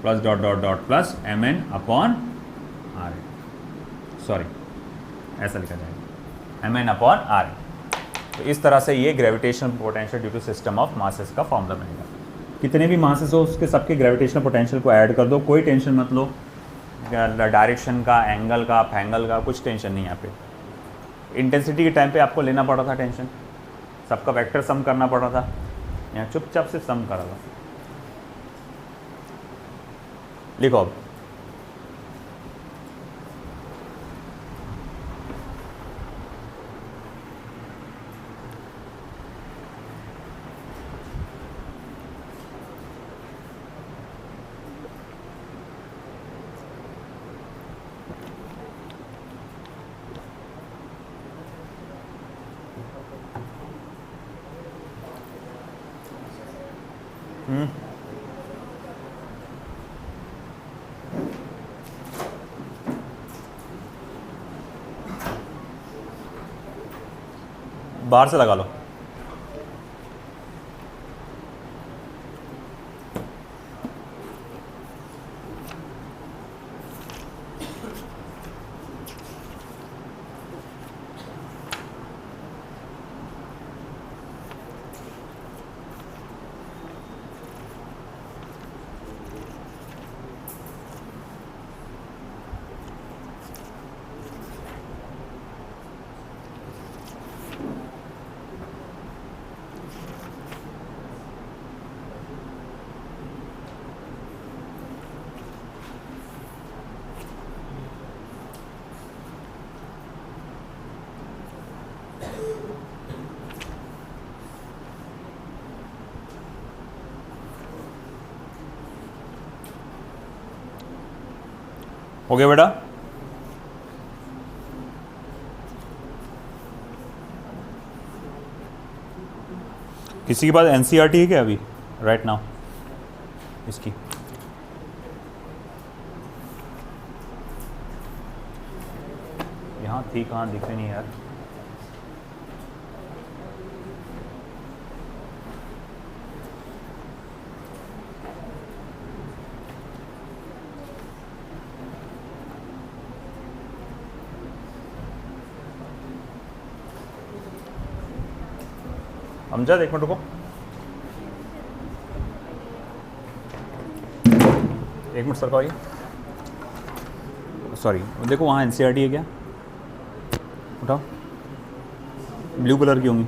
plus dot dot dot plus mn upon rn, sorry ऐसा लिखा जाएगा mn अपॉन rn। तो इस तरह से ये gravitational potential due to system of masses का फॉर्मूला बनेगा। कितने भी मासेस हो उसके सबके ग्रेविटेशनल पोटेंशियल को ऐड कर दो, कोई टेंशन मत लो, डायरेक्शन का, एंगल का, फैंगल का, कुछ टेंशन नहीं। यहाँ पे इंटेंसिटी के टाइम पे आपको लेना पड़ा था टेंशन, सबका वेक्टर सम करना पड़ा था, यहाँ चुपचाप से सम करा था। लिखो अब बाहर से लगा लो। हो गया बेटा? किसी के पास एनसीईआरटी है क्या अभी राइट नाउ इसकी? यहाँ थी, कहाँ दिख रही नहीं यार। अमजद एक मिनट रुको, एक मिनट सर कहिए। सॉरी, देखो वहाँ एनसीईआरटी है क्या? उठाओ, ब्लू कलर की होंगी।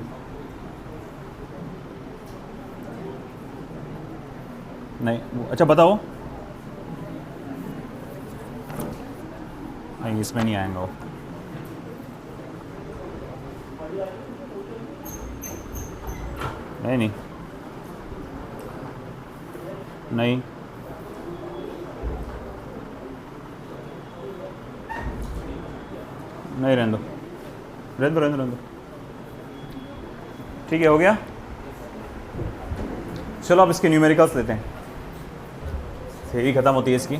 नहीं, अच्छा बताओ। नहीं इसमें नहीं आएगा वो। नहीं नहीं नहीं, नहीं रहने दो, रहने दो, रहने दो, रहने दो। ठीक है, हो गया। चलो अब इसके न्यूमेरिकल्स लेते हैं, थ्योरी खत्म होती है इसकी।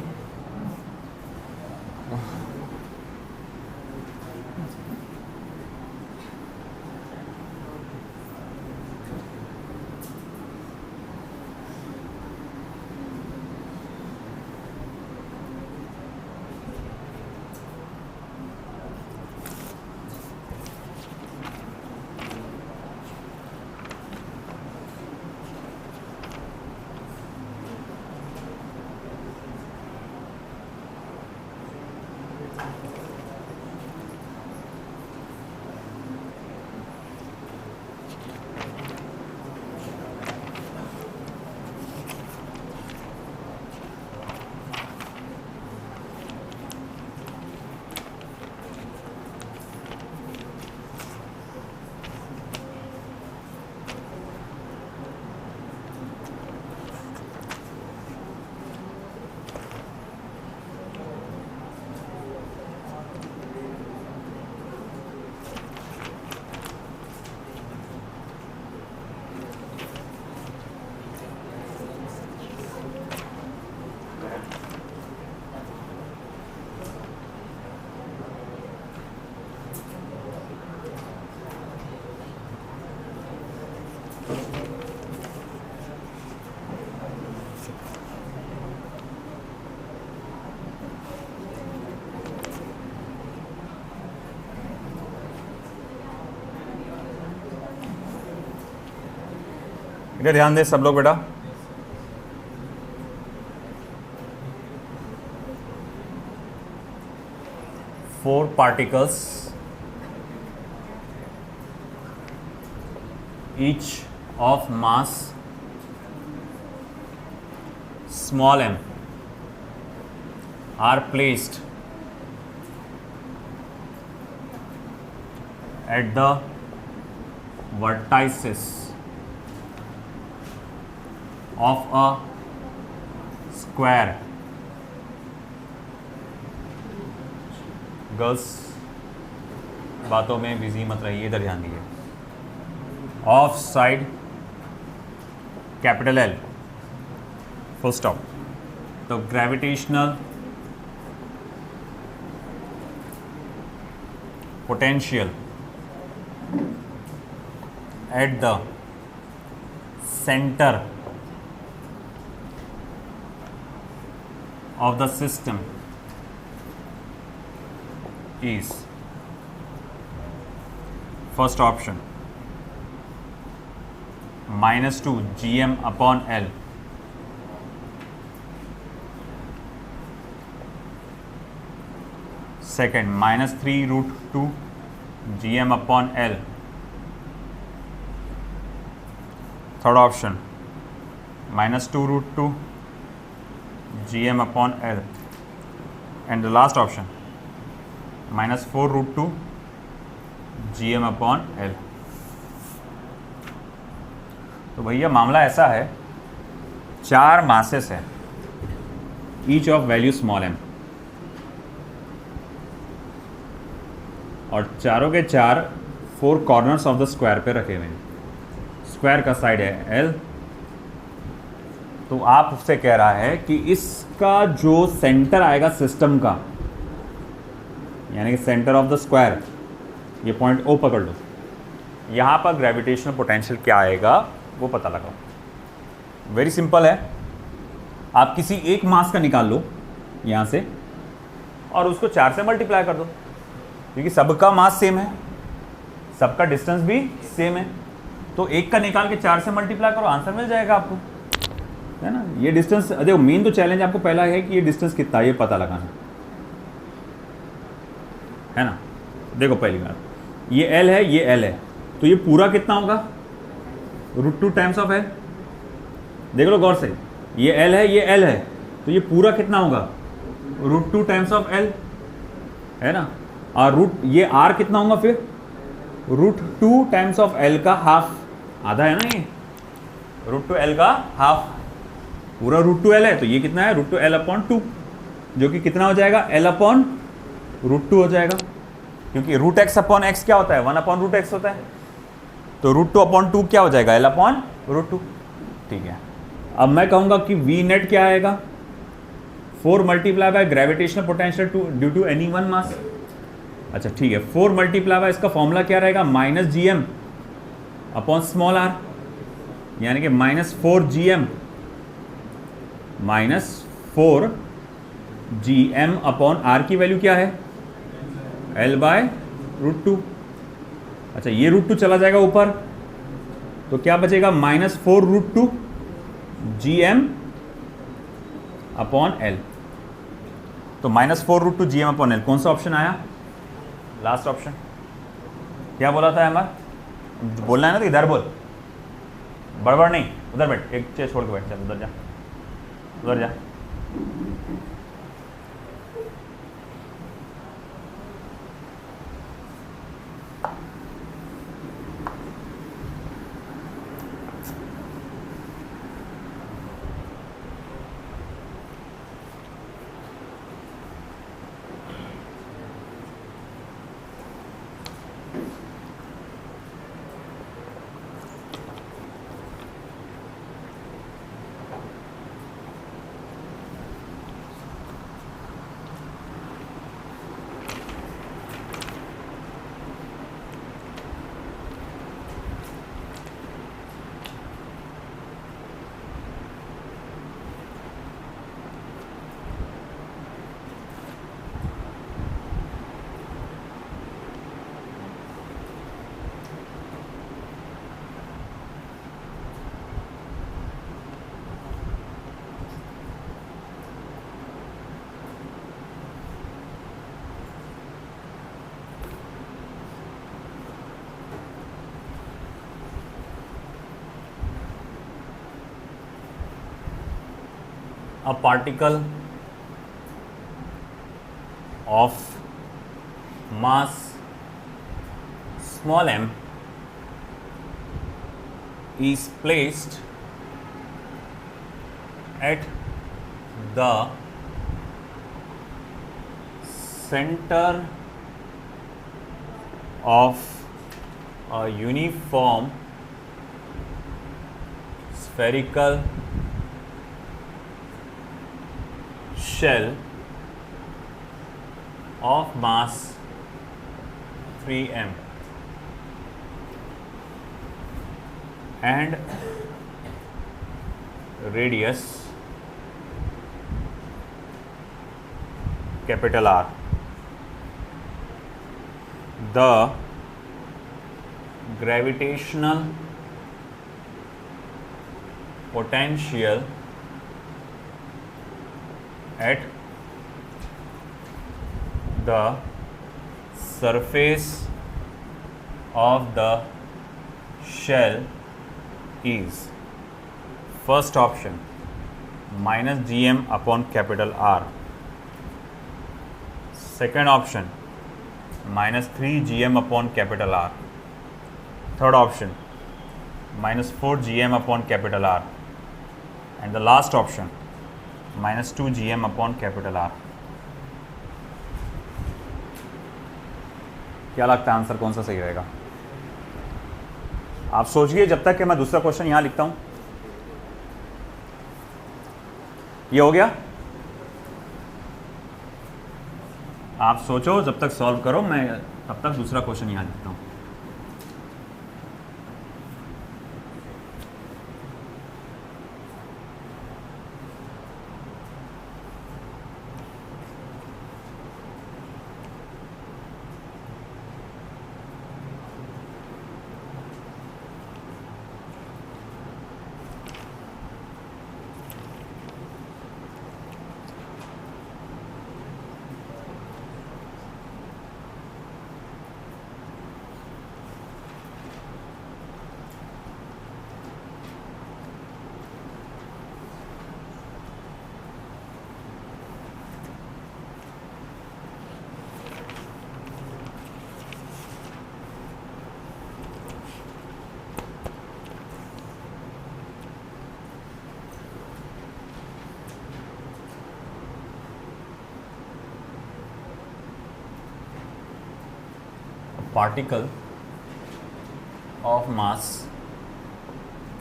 इधर ध्यान दे सब लोग बेटा। Four particles each of mass small m are placed at the vertices of a square. Girls बातों में बिजी मत रहिए, इधर ध्यान दीजिए। Of side capital L full stop. तो gravitational potential at the centre of the system is first option -2 gm upon L, second -3 root 2 gm upon L, third option -2 root 2 gm upon L, and the last option -4 root 2 gm upon L। तो भैया मामला ऐसा है, 4 masses है, each of value small m, और चारों के चार 4 कॉर्नर्स ऑफ द स्क्वायर पे रखे हुए हैं। स्क्वायर का साइड है L, तो आपसे कह रहा है कि इसका जो सेंटर आएगा सिस्टम का, यानी कि सेंटर ऑफ द स्क्वायर, ये पॉइंट O पकड़ लो, यहाँ पर ग्रेविटेशनल पोटेंशियल क्या आएगा वो पता लगाओ। वेरी सिंपल है, आप किसी एक मास का निकाल लो यहाँ से और उसको 4 से मल्टीप्लाई कर दो, क्योंकि सबका मास सेम है, सबका डिस्टेंस भी सेम है, तो एक का निकाल के 4 से मल्टीप्लाई करो, आंसर मिल जाएगा आपको, है ना। ये डिस्टेंस देखो, मेन तो चैलेंज आपको पहला है कि ये डिस्टेंस कितना है ये पता लगाना है ना। देखो पहली बात, ये L है, ये L है, तो ये पूरा कितना होगा, √2 टाइम्स ऑफ L। देख लो गौर से, ये L है, ये L है, तो ये पूरा कितना होगा, √2 टाइम्स ऑफ L, है ना। और ये R कितना होगा फिर, √2 टाइम्स ऑफ L का हाफ, आधा है ना ये, √2 L का हाफ, पूरा √2 L है, तो ये कितना है, √2 L/2, जो कि कितना हो जाएगा, L/√2 हो जाएगा, क्योंकि √x/x क्या होता है, 1/√x होता है, तो √2/2 क्या हो जाएगा, L/√2। ठीक है, अब मैं कहूँगा कि V नेट क्या आएगा, 4 multiply by gravitational potential due to any one mass. अच्छा ठीक है, 4 मल्टीप्लाई बाय, इसका फॉर्मूला क्या रहेगा, -gm अपॉन स्मॉल r, यानी कि -4gm अपॉन r की वैल्यू क्या है, L/√2। अच्छा ये √2 चला जाएगा ऊपर, तो क्या बचेगा, -4√2 gm अपॉन L। तो -4√2 gm अपॉन L, कौन सा ऑप्शन आया, लास्ट ऑप्शन। क्या बोला था हमारा, बोलना है ना, तो इधर बोल, बड़बड़ नहीं, उधर बैठ, एक चेयर छोड़ के बैठ, चल उधर जा, उधर जा। A particle of mass small m is placed at the center of a uniform spherical shell of mass 3m and radius capital R. The gravitational potential at the surface of the shell is, first option -gm upon capital R, second option -3gm upon capital R, third option -4gm upon capital R, and the last option -2gm upon capital R। क्या लगता है answer कौन सा सही रहेगा? आप सोचिए जब तक कि मैं दूसरा क्वेश्चन यहाँ लिखता हूँ। ये हो गया, आप सोचो जब तक सॉल्व करो, मैं तब तक दूसरा क्वेश्चन यहाँ लिखता हूँ। Particle of mass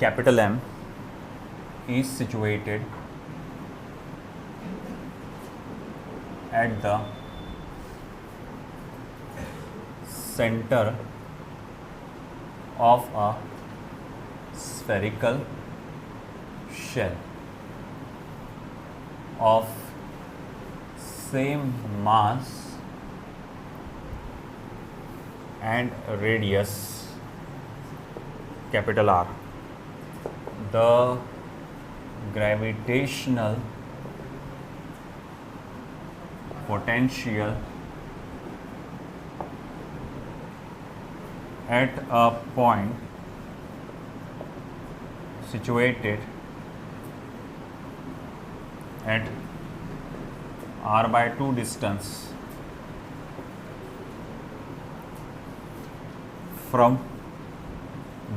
capital M is situated at the center of a spherical shell of same mass and radius capital R. The gravitational potential at a point situated at r/2 distance from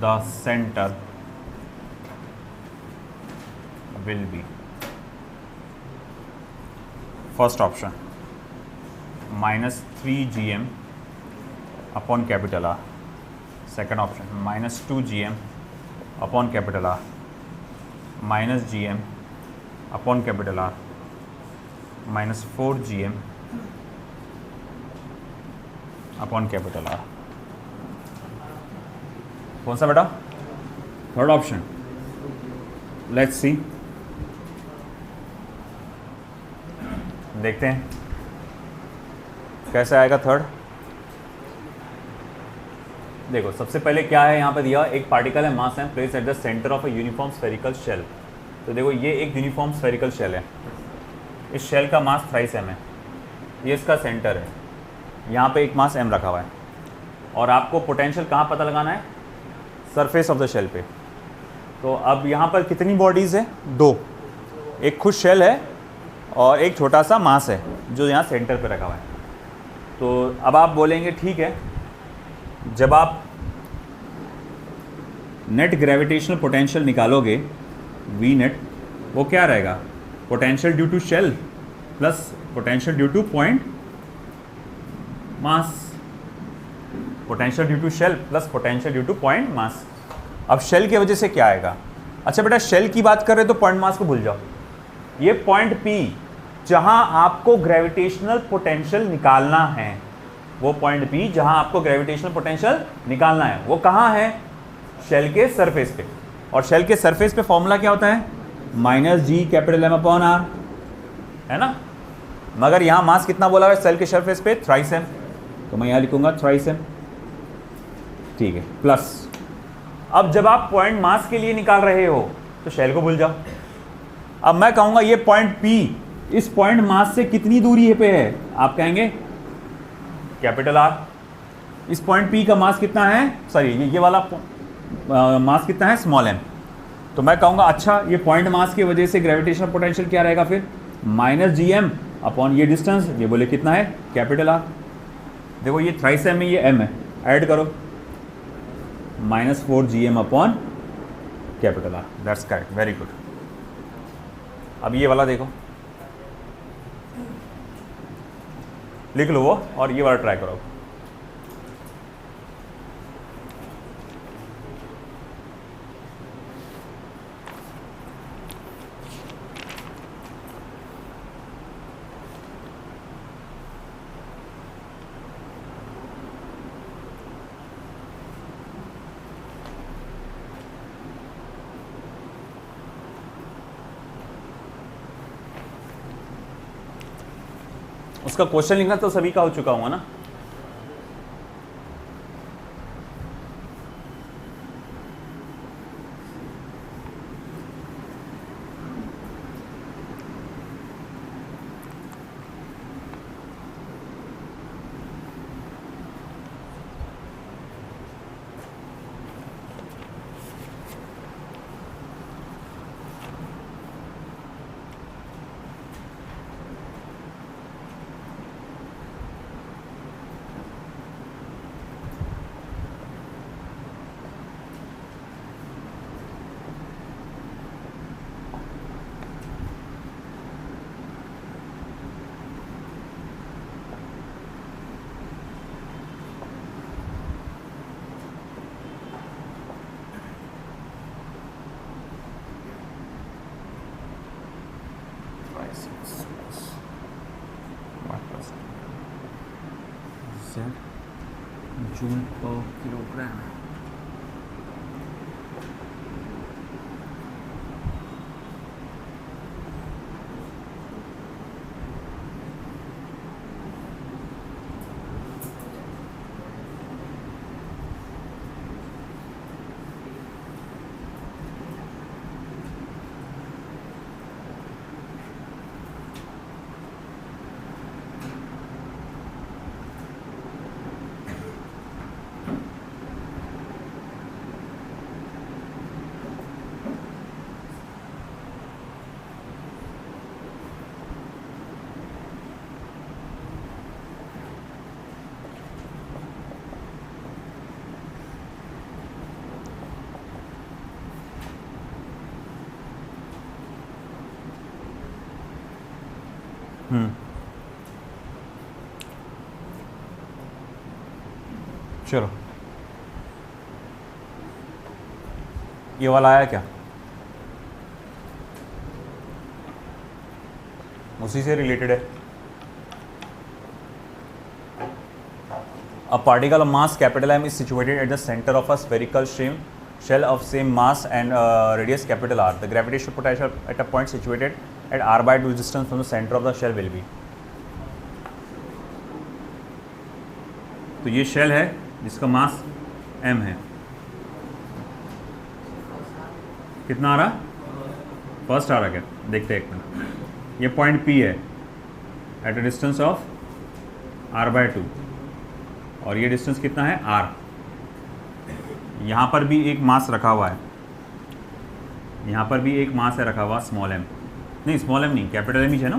the center will be, first option -3 gm upon capital R, second option -2 gm upon capital R, -gm upon capital R, -4 gm upon capital R. कौन सा बेटा? Third option. Let's see, देखते हैं कैसे आएगा third. देखो सबसे पहले क्या है यहाँ पे दिया, एक पार्टिकल है, मास है, place at the centre of a uniform spherical shell. तो देखो ये एक यूनिफॉर्म स्फेरिकल शेल है, इस शेल का मास 3 m है, ये इसका सेंटर है, यहाँ पे एक मास m रखा हुआ है, और आपको पोटेंशियल कहाँ पता लगाना है? सरफेस ऑफ द शेल पे। तो अब यहाँ पर कितनी बॉडीज़ है? 2, एक खुद शेल है और एक छोटा सा मास है जो यहाँ सेंटर पे रखा हुआ है। तो अब आप बोलेंगे ठीक है, जब आप नेट ग्रेविटेशनल पोटेंशियल निकालोगे वी नेट, वो क्या रहेगा? Potential due to shell plus potential due to point mass, potential due to shell plus potential due to point mass. अब शेल की वजह से क्या आएगा? अच्छा बेटा शेल की बात कर रहे तो पॉइंट मास को भूल जाओ, ये पॉइंट P जहां आपको ग्रेविटेशनल पोटेंशियल निकालना है, वो पॉइंट P जहां आपको ग्रेविटेशनल पोटेंशियल निकालना है वो कहां है? शेल के सरफेस पे। और शेल के सरफेस पे फॉर्मूला क्या होता है? -G capital M upon R, है ना? मगर यहां मास कितना बोला हुआ है शेल के सरफेस पे? 3 m, तो मैं यहां लिखूंगा 3 m, ठीक है, प्लस अब जब आप पॉइंट मास के लिए निकाल रहे हो तो शेल को भूल जाओ। अब मैं कहूंगा ये पॉइंट P इस पॉइंट मास से कितनी दूरी पे है? आप कहेंगे कैपिटल R। इस पॉइंट P का मास कितना है? सॉरी ये वाला मास कितना है? Small m। तो मैं कहूंगा अच्छा ये पॉइंट मास की वजह से ग्रेविटेशनल पोटेंशियल क्या रहेगा फिर? -gm अपॉन ये डिस्टेंस, ये बोले कितना है? Capital R। देखो ये 3 m में ये m है, ऐड करो, -4 gm upon capital R, that's correct, very good. अब ये वाला देखो, लिख लो वो और ये वाला ट्राई करो। उसका क्वेश्चन लिखना तो सभी का हो चुका होगा ना। जूल पर किलोग्राम। चलो ये वाला आया क्या? उसी से रिलेटेड है। A particle of mass capital M is situated at the center of a spherical shell of same mass and radius capital R. The gravitational potential at a point situated at r by 2 distance from the center of the shell will be. तो ये shell है जिसका मास m है। कितना आ रहा? First आ रहा क्या? देखते हैं एक मिनट। ये पॉइंट P है at a distance of r by 2 और ये डिस्टेंस कितना है? r। यहाँ पर भी एक मास रखा हुआ है, यहाँ पर भी एक मास है रखा हुआ स्मॉल m, नहीं स्मॉल m नहीं कैपिटल M ही है ना।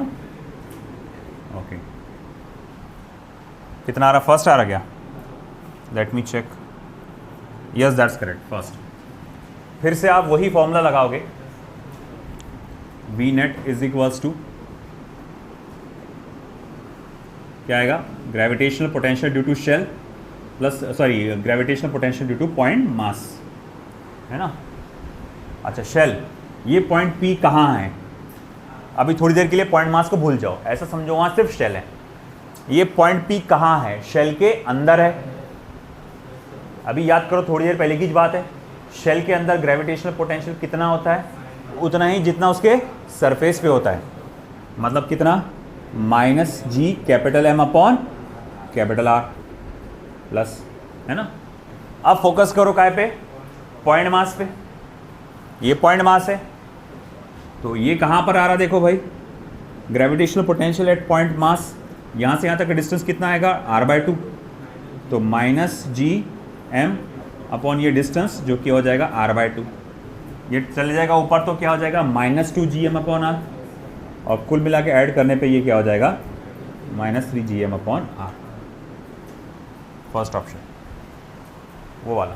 ओके कितना आ रहा? फर्स्ट आ रहा क्या? Let me check. Yes that's correct, first. फिर से आप वही फॉर्मूला लगाओगे, V net is equals to क्या आएगा? Gravitational potential due to shell plus gravitational potential due to point mass, है ना। अच्छा शेल, ये पॉइंट P कहाँ है? अभी थोड़ी देर के लिए पॉइंट मास को भूल जाओ, ऐसा समझो वहाँ सिर्फ शेल है। ये पॉइंट P कहाँ है? शेल के अंदर है। अभी याद करो थोड़ी देर पहले की बात है, शेल के अंदर ग्रेविटेशनल पोटेंशियल कितना होता है? उतना ही जितना उसके सरफेस पे होता है। मतलब कितना? -g capital M upon capital R plus, है ना। अब फोकस करो काय पे? पॉइंट मास पे। ये पॉइंट मास है तो ये कहाँ पर आ रहा? देखो भाई, gravitational potential eight point mass, यहाँ से यहाँ तक का डिस्टेंस कितना आएगा? r by 2, तो -gm अपॉन ये डिस्टेंस जो कि हो जाएगा r by 2। ये चले जाएगा ऊपर तो क्या हो जाएगा? -2gm अपॉन r, और कुल मिला के ऐड करने पे ये क्या हो जाएगा? -3gm upon r। First option वो वाला।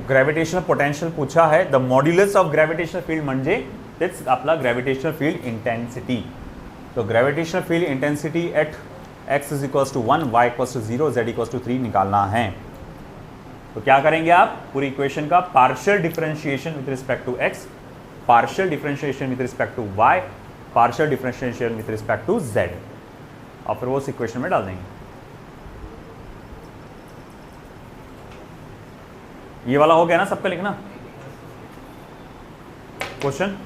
ग्रेविटेशनल पोटेंशियल पूछा है, the modulus of gravitational field म्हणजे तेच आपला ग्रेविटेशनल फील्ड इंटेंसिटी। तो gravitational field intensity at x is equals to 1, y equals to 0, z equals to 3 निकालना है। तो क्या करेंगे आप? पूरी इक्वेशन का partial differentiation with respect to x partial differentiation with respect to y, partial differentiation with respect to z, और फिर वो उस इक्वेशन में डाल देंगे। ये वाला हो गया ना सबका लिखना क्वेश्चन।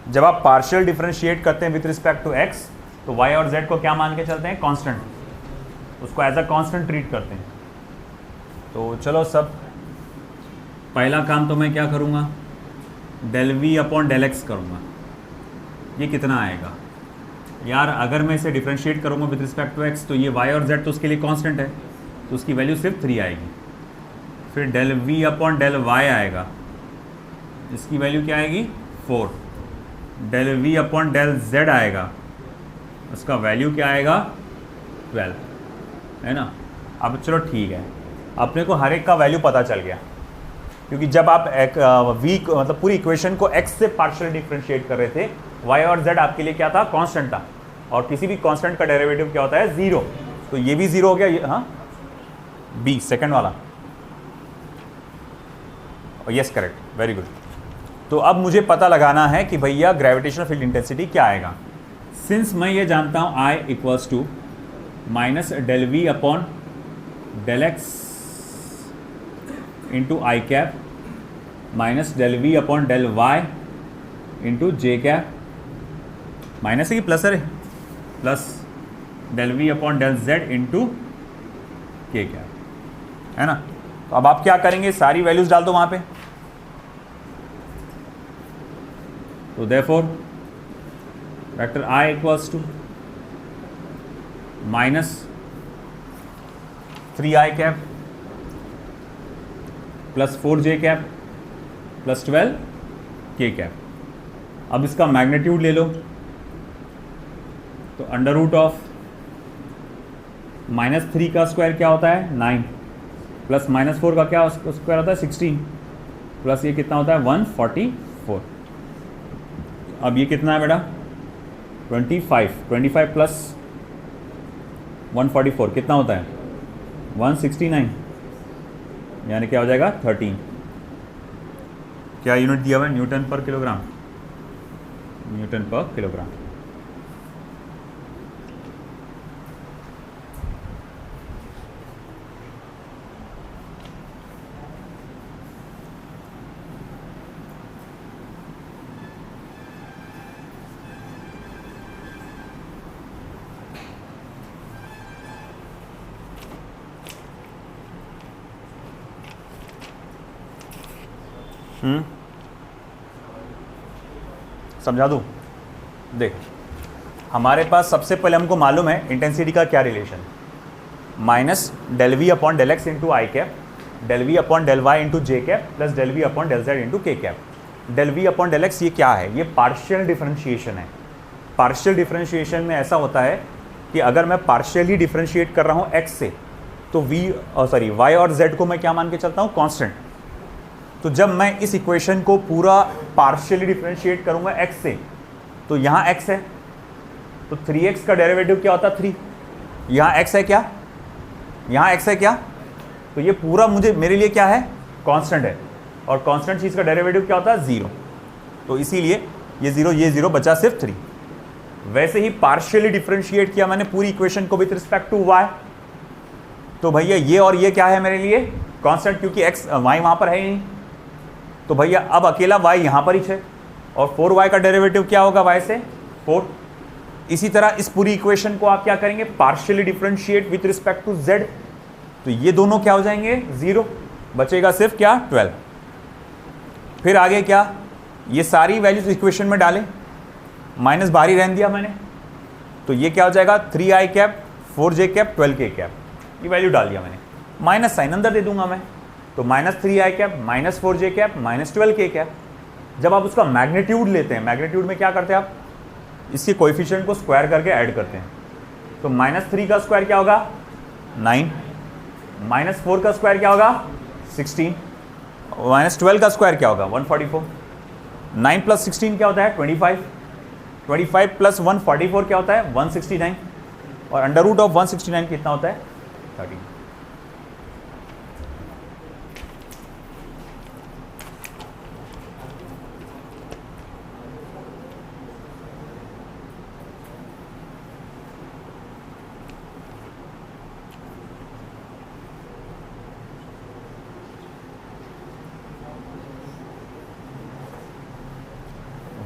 जब आप पार्शियल डिफरेंशिएट करते हैं विथ रिस्पेक्ट टू x, तो y और z को क्या मान के चलते हैं? कांस्टेंट, उसको एज अ कांस्टेंट ट्रीट करते हैं। तो चलो सब, पहला काम तो मैं क्या करूँगा, del v upon del X करूँगा। ये कितना आएगा यार? अगर मैं इसे डिफरेंशिएट करूँगा विथ रिस्पेक्ट टू x, तो ये y और z तो उसके लिए कांस्टेंट है, तो उसकी वैल्यू सिर्फ 3 आएगी। फिर del v upon del y आएगा, इसकी वैल्यू क्या आएगी? 4। Del v upon del z आएगा, उसका वैल्यू क्या आएगा? 12, है ना। अब चलो ठीक है, अपने को हर एक का वैल्यू पता चल गया, क्योंकि जब आप v मतलब पूरी इक्वेशन को x से पार्शियल डिफरेंशिएट कर रहे थे, y और z आपके लिए क्या था? कांस्टेंट था, और किसी भी कांस्टेंट का डेरिवेटिव क्या होता है? 0। तो ये भी 0 हो गया। हाँ, b सेकंड वाला, यस करेक्ट, वेरी गुड। तो अब मुझे पता लगाना है कि भैया ग्रेविटेशनल फील्ड इंटेंसिटी क्या आएगा। सिंस मैं ये जानता हूँ I equals to minus del we upon del x into I cap minus del we upon del Y into J cap, minus है कि प्लस है? Plus del we upon del Z into के cap, है ना। तो अब आप क्या करेंगे? सारी वैल्यूज डाल दो वहाँ पे। तो therefore vector I equals to minus 3i cap plus 4j cap plus 12k cap. अब इसका मैग्नीट्यूड ले लो, तो अंडर रूट ऑफ -3 का स्क्वायर क्या होता है? 9, प्लस -4 का क्या स्क्वायर होता है? 16, प्लस ये कितना होता है? 144। अब ये कितना है बेटा? 25 प्लस 144 कितना होता है? 169, यानी क्या हो जाएगा? 13। क्या यूनिट दिया हुआ है? न्यूटन पर किलोग्राम, न्यूटन पर किलोग्राम। समझा दूँ? देख, हमारे पास सबसे पहले हमको मालूम है इंटेंसिटी का क्या relation, minus del we upon del x into I cap, del we upon del Y into J cap plus del we upon del Z into के cap. Del we upon del X ये क्या है? ये partial differentiation है। Partial differentiation में ऐसा होता है कि अगर मैं पार्शियली डिफरेंशिएट कर रहा हूँ एक्स से, तो वाई और जेड को मैं क्या मान के चलता हूँ? कांस्टेंट। तो जब मैं इस इक्वेशन को पूरा पार्शियली डिफरेंशिएट करूंगा x से, तो यहाँ x है, तो 3x का डेरिवेटिव क्या होता है? 3। यहाँ x है क्या? यहाँ x है क्या? तो ये पूरा मेरे लिए क्या है? कांस्टेंट है, और कांस्टेंट चीज़ का डेरिवेटिव क्या होता है? 0। तो इसीलिए ये 0 बचा सिर्फ 3। वैसे ही पार्शियली डिफरेंशिएट किया मैंने पूरी इक्वेशन को विथ रिस्पेक्ट टू y, तो भैया ये और ये क्या है मेरे लिए? कांस्टेंट, क्योंकि x y वहाँ पर है ही नहीं। तो भैया अब अकेला y यहाँ पर ही है, और 4y का डेरिवेटिव क्या होगा? y से 4। इसी तरह इस पूरी इक्वेशन को आप क्या करेंगे? Partially differentiate with respect to z, तो ये दोनों क्या हो जाएंगे? 0, बचेगा सिर्फ क्या? 12। फिर आगे क्या? ये सारी वैल्यूज इक्वेशन में डालें, माइनस बाहर ही रहने दिया मैंने, तो ये क्या हो जाएगा? 3i cap 4j cap 12k cap, ये वैल्यू डाल दिया मैंने, माइनस साइन अंदर दे दूंगा मैं, तो -3i cap -4j cap -12k cap. जब आप उसका मैग्नीट्यूड लेते हैं, मैग्नीट्यूड में क्या करते हैं आप, इसके कोएफिशिएंट को स्क्वायर करके ऐड करते हैं। तो -3 का स्क्वायर क्या होगा 9, -4 का स्क्वायर क्या होगा 16, -12 का स्क्वायर क्या होगा 144, 9 + 16 क्या होता है 25, 25 + 144 क्या होता है 169, और √169 कितना होता है 13।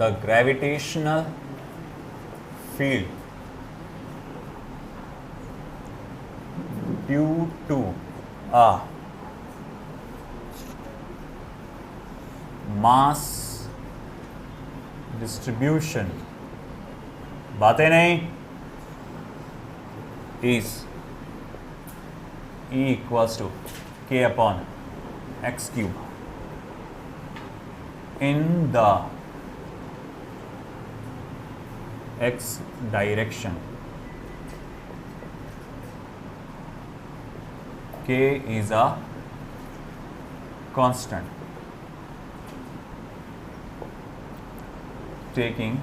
The gravitational field due to a mass distribution, बातें नहीं, is E = k/x³ in the x direction, k is a constant taking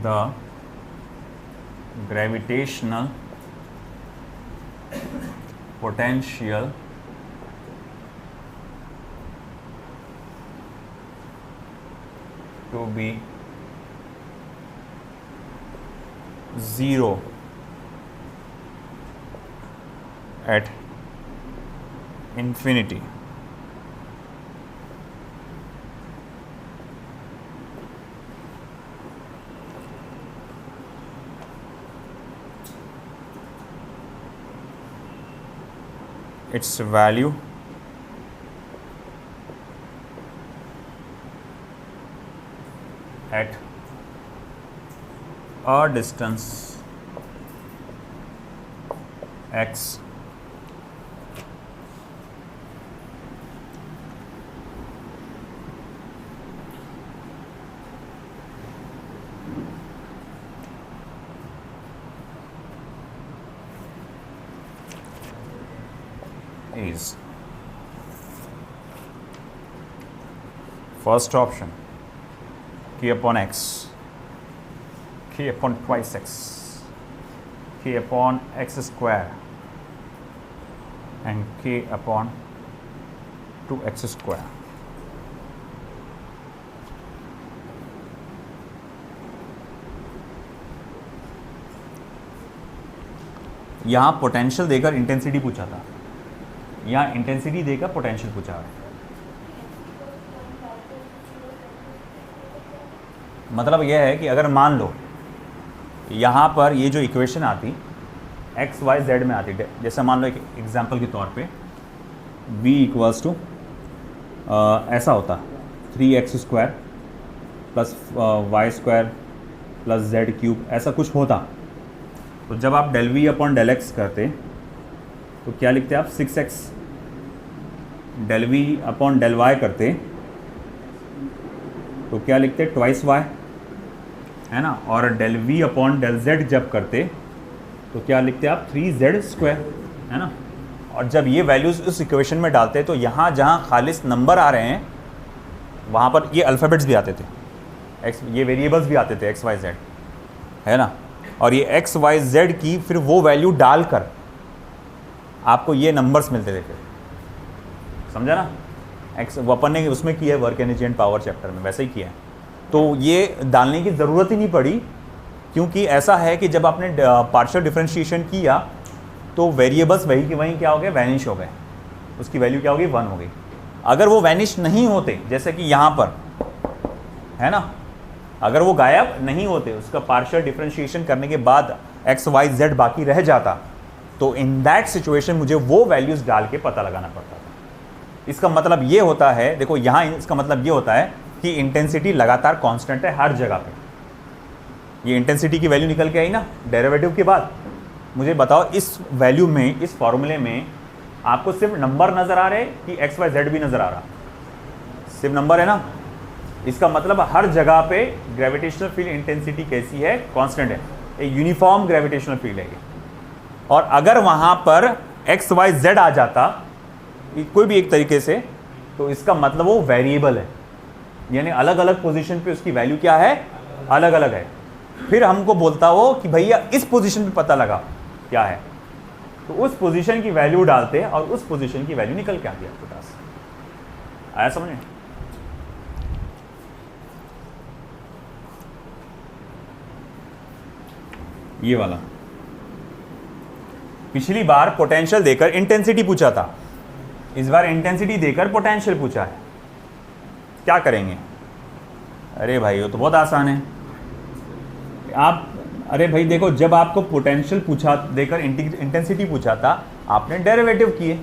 the gravitational potential to be 0 at infinity. Its value at a distance x is first option k/x, k/2x, k/x², and k/2x². यहाँ potential देकर intensity पूछा था, यहाँ intensity देकर potential पूछा है। मतलब यह है कि अगर मान लो यहाँ पर ये जो इक्वेशन आती x y z में आती, जैसे मान लो एक एग्जांपल के तौर पे v = ऐसा होता 3x² + y² + z³ ऐसा कुछ होता, तो जब आप ∂v/∂x करते तो क्या लिखते आप 6x, ∂v/∂y करते तो क्या लिखते 2y, है ना, और ∂v/∂z जब करते तो क्या लिखते आप 3z², है ना। और जब ये वैल्यूज़ उस इक्वेशन में डालते तो यहाँ जहाँ खालिस नंबर आ रहे हैं वहाँ पर ये अल्फ़ाबेट्स भी आते थे, ये वेरिएबल्स भी आते थे x y z, है ना, और ये x y z की फिर वो वैल्यू डालकर आपको ये नंबर्स मिलते थे फिर, समझा ना। एक्स अपन ने उसमें किया है, work energy and power chapter में वैसे ही किया है, तो ये डालने की ज़रूरत ही नहीं पड़ी, क्योंकि ऐसा है कि जब आपने पार्शियल डिफरेंशिएशन किया तो वेरिएबल्स वही कि वहीं क्या हो गए, वैनिश हो गए, उसकी वैल्यू क्या हो गई 1 हो गई। अगर वो वैनिश नहीं होते, जैसे कि यहाँ पर है ना, अगर वो गायब नहीं होते, उसका पार्शियल डिफरेंशिएशन करने के बाद एक्स वाई जेड बाकी रह जाता, तो इन दैट सिचुएशन मुझे वो वैल्यूज़ डाल के पता लगाना पड़ता था। इसका मतलब ये होता है, देखो यहाँ इसका मतलब ये होता है कि इंटेंसिटी लगातार कांस्टेंट है हर जगह पे। ये इंटेंसिटी की वैल्यू निकल के आई ना डेरिवेटिव के बाद। मुझे बताओ इस वैल्यू में, इस फॉर्मूले में आपको सिर्फ नंबर नजर आ रहे कि एक्स वाई जेड भी नजर आ रहा? सिर्फ नंबर है ना। इसका मतलब हर जगह पे ग्रेविटेशनल फील्ड इंटेंसिटी कैसी है? कांस्टेंट है, एक यूनिफॉर्म ग्रेविटेशनल फील्ड है ये। और अगर वहां पर एक्स वाई जेड आ जाता कोई भी एक तरीके से, तो इसका मतलब वो वेरिएबल है, यानी अलग अलग पोजीशन पे उसकी वैल्यू क्या है? अलग अलग है। फिर हमको बोलता वो कि भैया इस पोजीशन पे पता लगा क्या है, तो उस पोजीशन की वैल्यू डालते और उस पोजीशन की वैल्यू निकल के आती है आपके पास। आया समझ में? ये वाला पिछली बार पोटेंशियल देकर इंटेंसिटी पूछा था, इस बार इंटेंसिटी देकर पोटेंशियल पूछा है। क्या करेंगे? अरे भाई वो तो बहुत आसान है। आप अरे भाई देखो, जब आपको पोटेंशियल पूछा देकर इंटेंसिटी पूछा था, आपने डेरिवेटिव किए,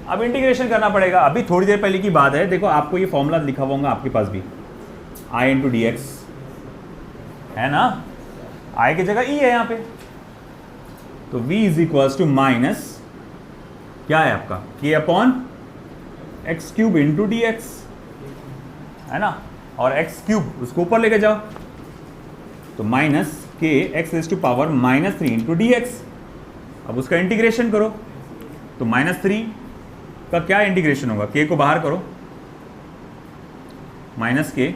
अब इंटीग्रेशन करना पड़ेगा। अभी थोड़ी देर पहले की बात है, देखो आपको ये फॉर्मूला लिखा हुआ होगा आपके पास भी, आई इंटू डी एक्स है ना, आई की जगह ई है यहाँ पे, तो v is equals to minus क्या है आपका k upon x cube into D x, है ना, और एक्स क्यूब उसको ऊपर लेके जाओ, तो minus k x is to power minus 3 into D x. अब उसका इंटीग्रेशन करो, तो -3 का क्या इंटीग्रेशन होगा? k को बाहर करो, minus k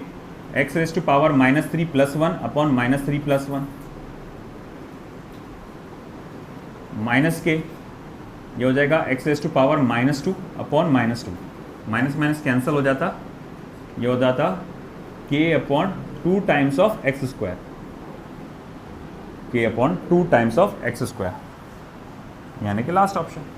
x is to power -3 plus 1 upon -3 plus 1, minus k ये हो जाएगा x raise to power -2 upon -2, minus minus cancel हो जाता, ये हो जाता k upon 2 times of x square, k upon 2 times of x square, यानी कि last option.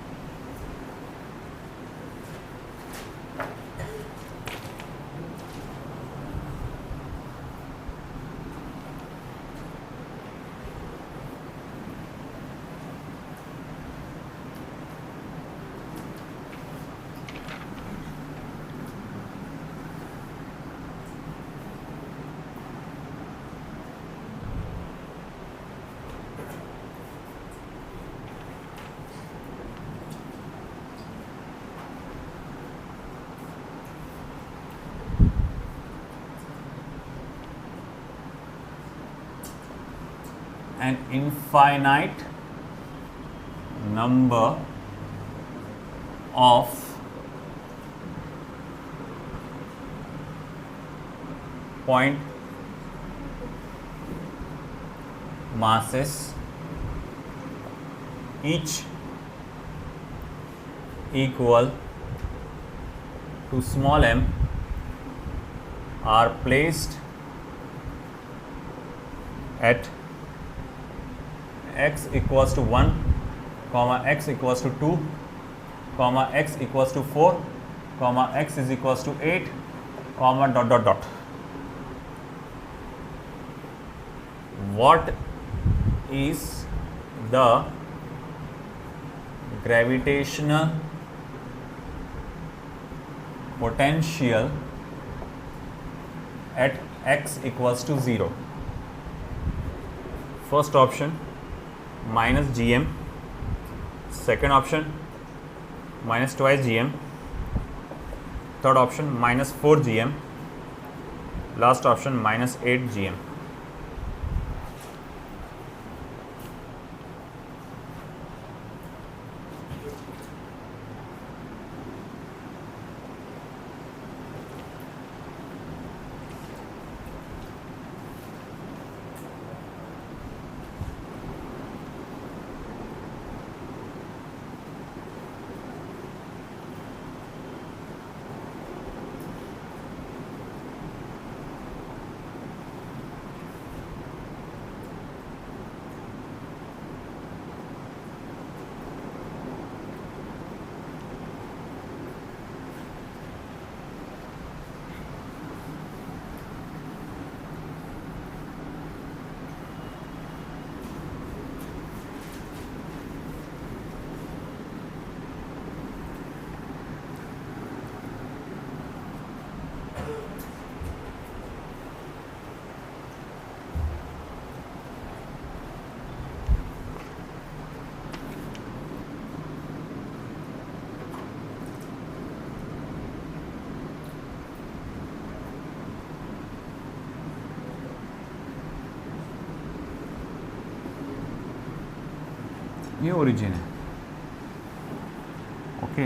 An infinite number of point masses, each equal to small m, are placed at x equals to 1, comma x equals to 2, comma x equals to 4, comma x is equals to 8, comma dot dot dot. What is the gravitational potential at x equals to 0? First option minus gm, second option minus twice gm, third option minus 4 gm, last option minus 8 gm. ये origin है, okay.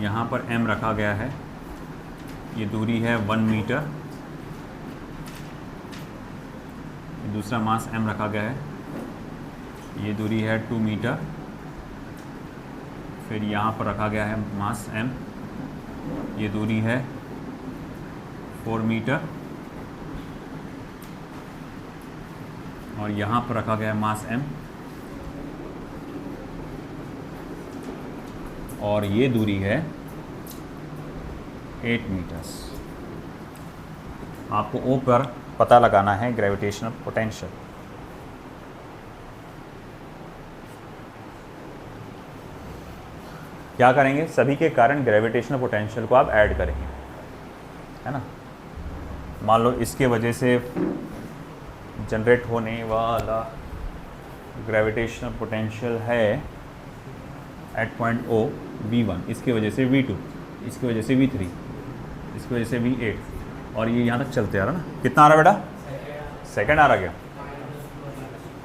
यहाँ पर m रखा गया है, ये दूरी है 1 मीटर, दूसरा मास m रखा गया है, ये दूरी है 2 मीटर, फिर यहाँ पर रखा गया है मास m, ये दूरी है 4 मीटर, और यहाँ पर रखा गया है मास m, और ये दूरी है 8 मीटर्स। आपको O पर पता लगाना है ग्रेविटेशनल पोटेंशियल। क्या करेंगे, सभी के कारण ग्रेविटेशनल पोटेंशियल को आप ऐड करेंगे, है ना। मान लो इसके वजह से जनरेट होने वाला ग्रेविटेशनल पोटेंशियल है एट पॉइंट O V1, इसकी वजह से V2, इसकी वजह से V3, इसकी वजह से V8, और ये यहाँ तक चलते आ रहा ना। कितना आ रहा बेटा, सेकंड आ रहा क्या?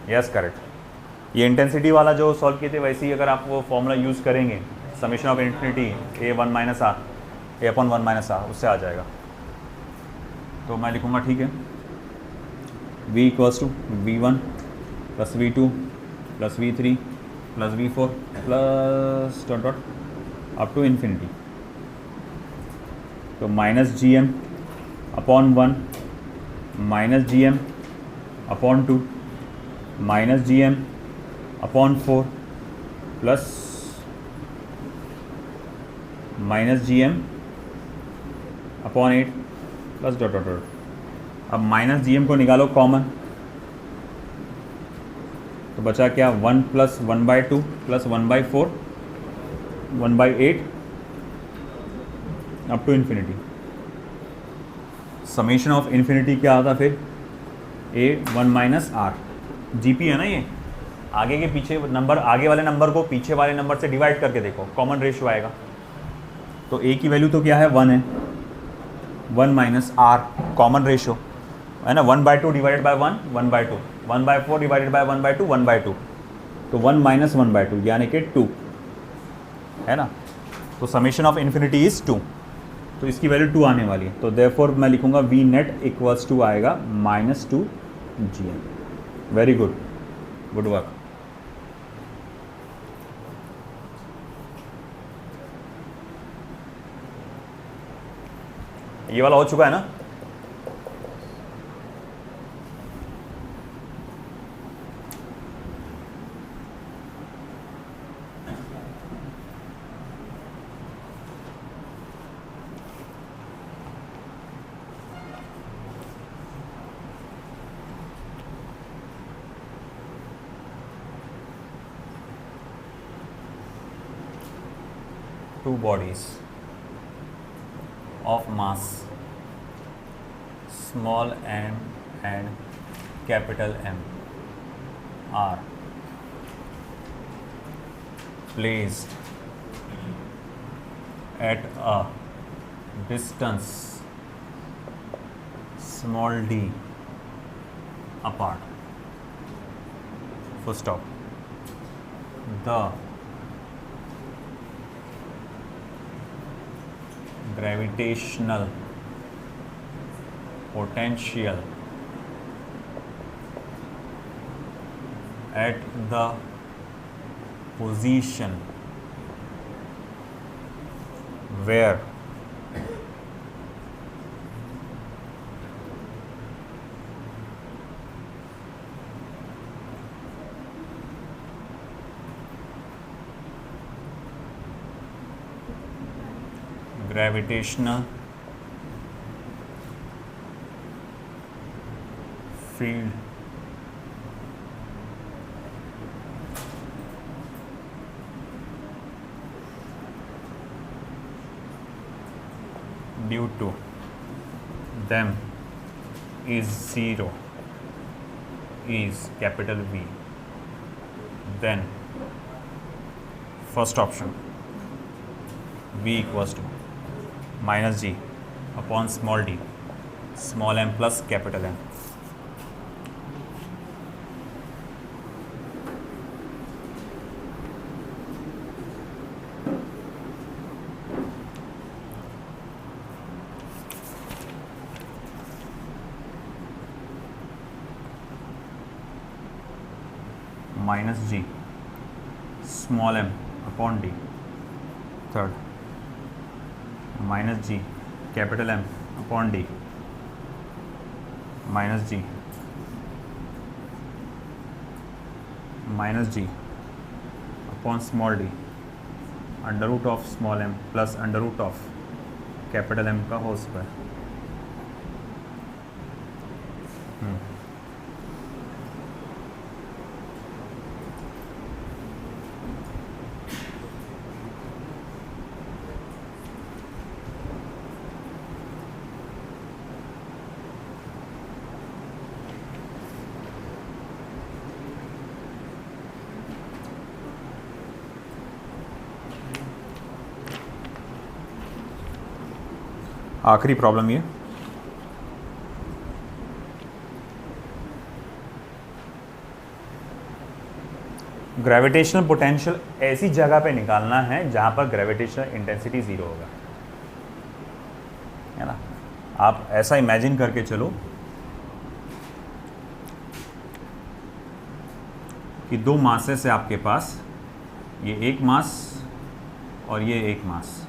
Yes correct. ये इंटेंसिटी वाला जो सॉल्व किए थे, वैसे ही अगर आप वो फॉर्मूला यूज़ करेंगे, summation of infinity A1 minus R, A/1 minus R, उससे आ जाएगा। तो मैं लिखूँगा, ठीक है, V equals to V1 plus V2 plus V3 plus V4 plus dot dot up to infinity. तो minus GM upon 1 minus GM upon 2 minus GM upon 4 plus minus GM upon 8 plus dot dot dot. अब minus GM को निकालो common, तो बचा क्या, 1 plus 1/2 plus 1/4 1/8 up to infinity. Summation of infinity क्या आता फिर, A1 माइनस आर। GP है ना ये, आगे के पीछे नंबर, आगे वाले नंबर को पीछे वाले नंबर से डिवाइड करके देखो, कॉमन रेशियो आएगा। तो A की वैल्यू तो क्या है, 1 है, 1 माइनस आर कॉमन रेशियो है ना, 1/2 डिवाइडेड बाय 1 1/2, 1/4 डिवाइडेड बाय 1/2 1/2, तो 1 माइनस 1/2 यानी कि 2 है ना। तो समेशन ऑफ इन्फिनिटी इज 2, तो इसकी वैल्यू 2 आने वाली है। तो देयरफॉर मैं लिखूंगा V नेट इक्वल्स टू आएगा -2 GM। Very good, good work. ये वाला हो चुका है ना। Two bodies of mass small m and capital M are placed at a distance small d apart. Full stop. The gravitational potential at the position where gravitational field due to them is 0 is capital V, then first option V equals to minus G upon small d small m plus capital M। Minus ji small m upon d, third minus ji capital M upon d minus g upon small d under root of small m plus under root of capital m का whole square. आखिरी problem ये, gravitational potential ऐसी जगह पे निकालना है जहां पर ग्रेविटेशनल इंटेंसिटी जीरो होगा, है ना। आप ऐसा इमेजिन करके चलो कि दो मासेस है आपके पास, ये एक मास और ये एक मास,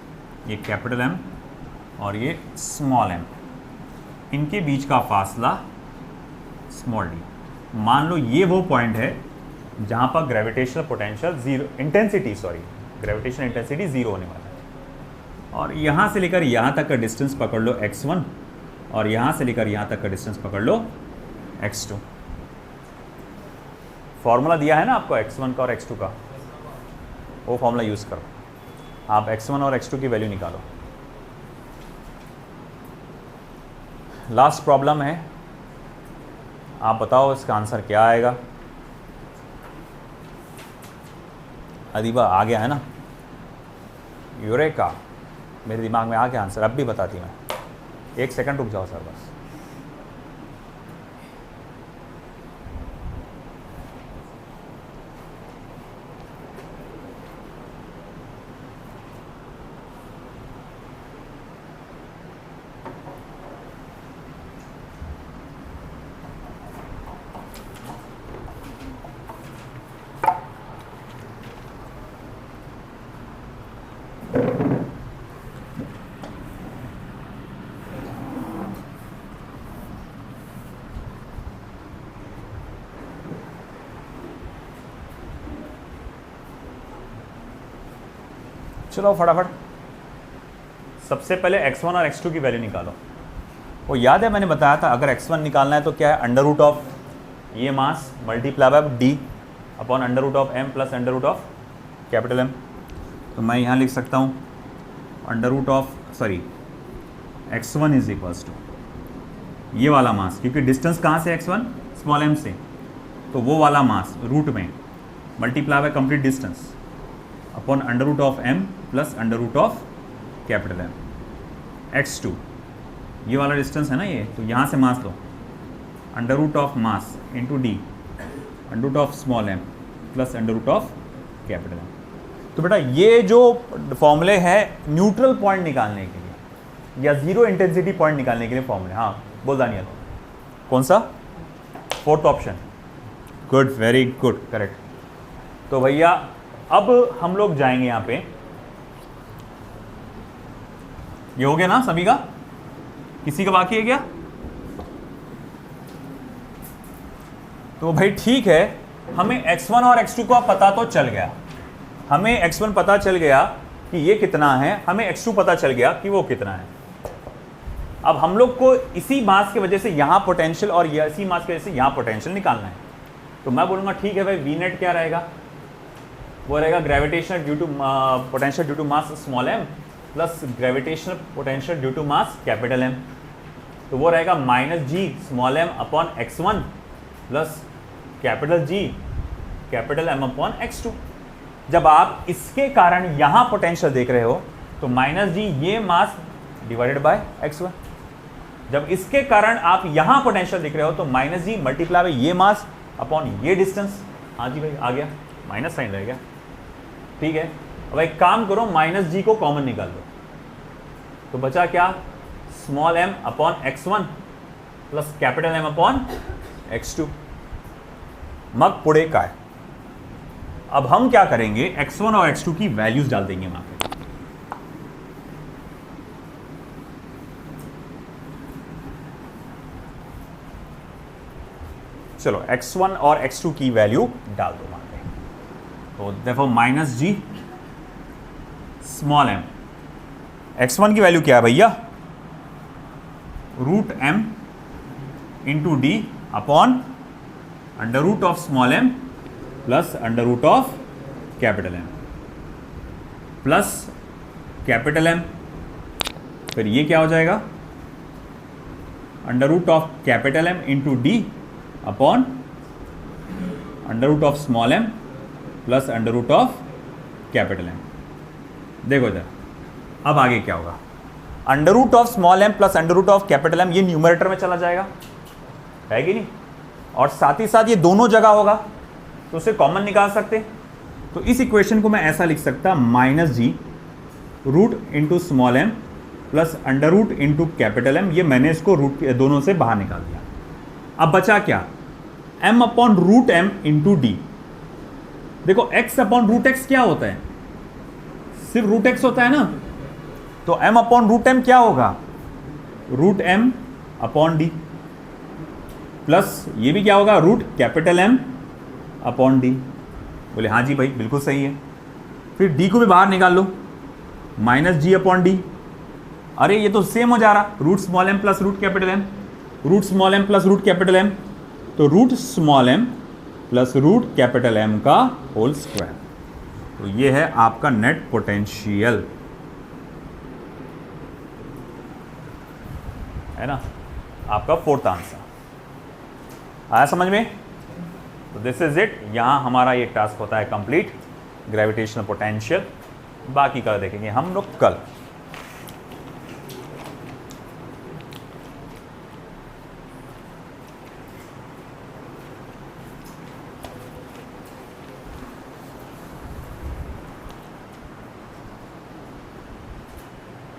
ये कैपिटल एम और ये स्मॉल एम, इनके बीच का फासला स्मॉल डी। मान लो ये वो पॉइंट है जहां पर gravitational potential zero, gravitational intensity zero होने वाला है। और यहां से लेकर यहां तक का डिस्टेंस पकड़ लो x1 और यहां से लेकर यहां तक का डिस्टेंस पकड़ लो x2। फॉर्मूला दिया है ना आपको x1 का और x2 का, वो फॉर्मूला यूज करो, आप x1 और x2 की वैल्यू निकालो। लास्ट प्रॉब्लम है, आप बताओ इसका आंसर क्या आएगा। अदीबा आ गया है ना, यूरेका, मेरे दिमाग में आ गया आंसर, अब भी बताती मैं, एक सेकंड रुक जाओ सर बस। चलो फटाफट, सबसे पहले x1 और x2 की वैल्यू निकालो। वो याद है मैंने बताया था, अगर x1 निकालना है तो क्या है, अंडर रूट ऑफ ये mass multiply by d upon under root of m plus under root of capital M। तो मैं यहाँ लिख सकता हूँ under root of x1 is equals to ये वाला मास, क्योंकि डिस्टेंस कहाँ से x1 स्मॉल m से, तो वो वाला मास रूट में multiply by complete distance upon under root of m plus under root of capital M। x2 ये वाला डिस्टेंस है ना ये, तो यहाँ से मास लो under root of mass into D under root of small m plus under root of capital M। तो बेटा ये जो फॉर्मूले हैं न्यूट्रल पॉइंट निकालने के लिए या जीरो इंटेंसिटी पॉइंट निकालने के लिए फॉर्मूले। हाँ बोल दानियल, कौन सा? Fourth option, good, very good, correct. तो भैया अब हम लोग जाएंगे यहाँ पे, ये हो गया ना सभी का, किसी का बाकी है क्या? तो भाई ठीक है, हमें x1 और x2 का पता तो चल गया, हमें x1 पता चल गया कि ये कितना है, हमें x2 पता चल गया कि वो कितना है। अब हम लोग को इसी मास की वजह से यहां पोटेंशियल और इसी मास की वजह से यहां पोटेंशियल निकालना है। तो मैं बोलूंगा ठीक है भाई, वी नेट क्या रहेगा, वो रहेगा gravitational due to potential due to mass small m plus gravitational potential due to mass capital M। तो वो रहेगा माइनस जी small m upon x1 plus capital G capital M upon x2। जब आप इसके कारण यहां पोटेंशियल देख रहे हो तो माइनस जी ये मास डिवाइडेड बाय x1। जब इसके कारण आप यहां पोटेंशियल देख रहे हो तो माइनस जी मल्टीप्लाई बाय ये मास अपॉन ये डिस्टेंस। हाँ जी भाई आ गया, माइनस साइन रह गया, ठीक है। अब एक काम करो, माइनस जी को कॉमन निकाल दो, तो बचा क्या, small m upon x1 plus capital M upon x2। मग पुढे काय, अब हम क्या करेंगे, x1 और x2 की वैल्यूज डाल देंगे वहां पे। चलो x1 और x2 की वैल्यू डाल दो वहां पे। तो देखो माइनस जी स्मॉल m, x1 की वैल्यू क्या है भैया, root m into d upon under root of small m plus under root of capital M plus capital M, फिर ये क्या हो जाएगा, under root of capital M into d upon under root of small m plus under root of capital M। देखो इधर, अब आगे क्या होगा, under root of small m plus under root of capital M, ये न्यूमरेटर में चला जाएगा, है कि नहीं, और साथ ही साथ ये दोनों जगह होगा, तो उसे कॉमन निकाल सकते। तो इस इक्वेशन को मैं ऐसा लिख सकता, minus G root into small m plus under root into capital M, ये मैंने इसको रूट दोनों से बाहर निकाल दिया। अब बचा क्या, m upon root m into d. देखो x अपॉन रूट x क्या होता है, सिर्फ रूट x होता है ना, तो m अपॉन रूट m क्या होगा, root m upon d, plus ये भी क्या होगा, root capital M upon d. बोले हाँ जी भाई बिल्कुल सही है। फिर d को भी बाहर निकाल लो, माइनस जी अपॉन डी। अरे ये तो सेम हो जा रहा, root small m plus root capital M, root small m plus root capital M, तो root small m plus root capital M का होल स्क्वायर। तो ये है आपका नेट पोटेंशियल, है ना, आपका फोर्थ आंसर। आया समझ में? तो दिस इज इट, यहां हमारा ये टास्क होता है कंप्लीट, ग्रेविटेशनल पोटेंशियल। बाकी का देखेंगे हम लोग कल।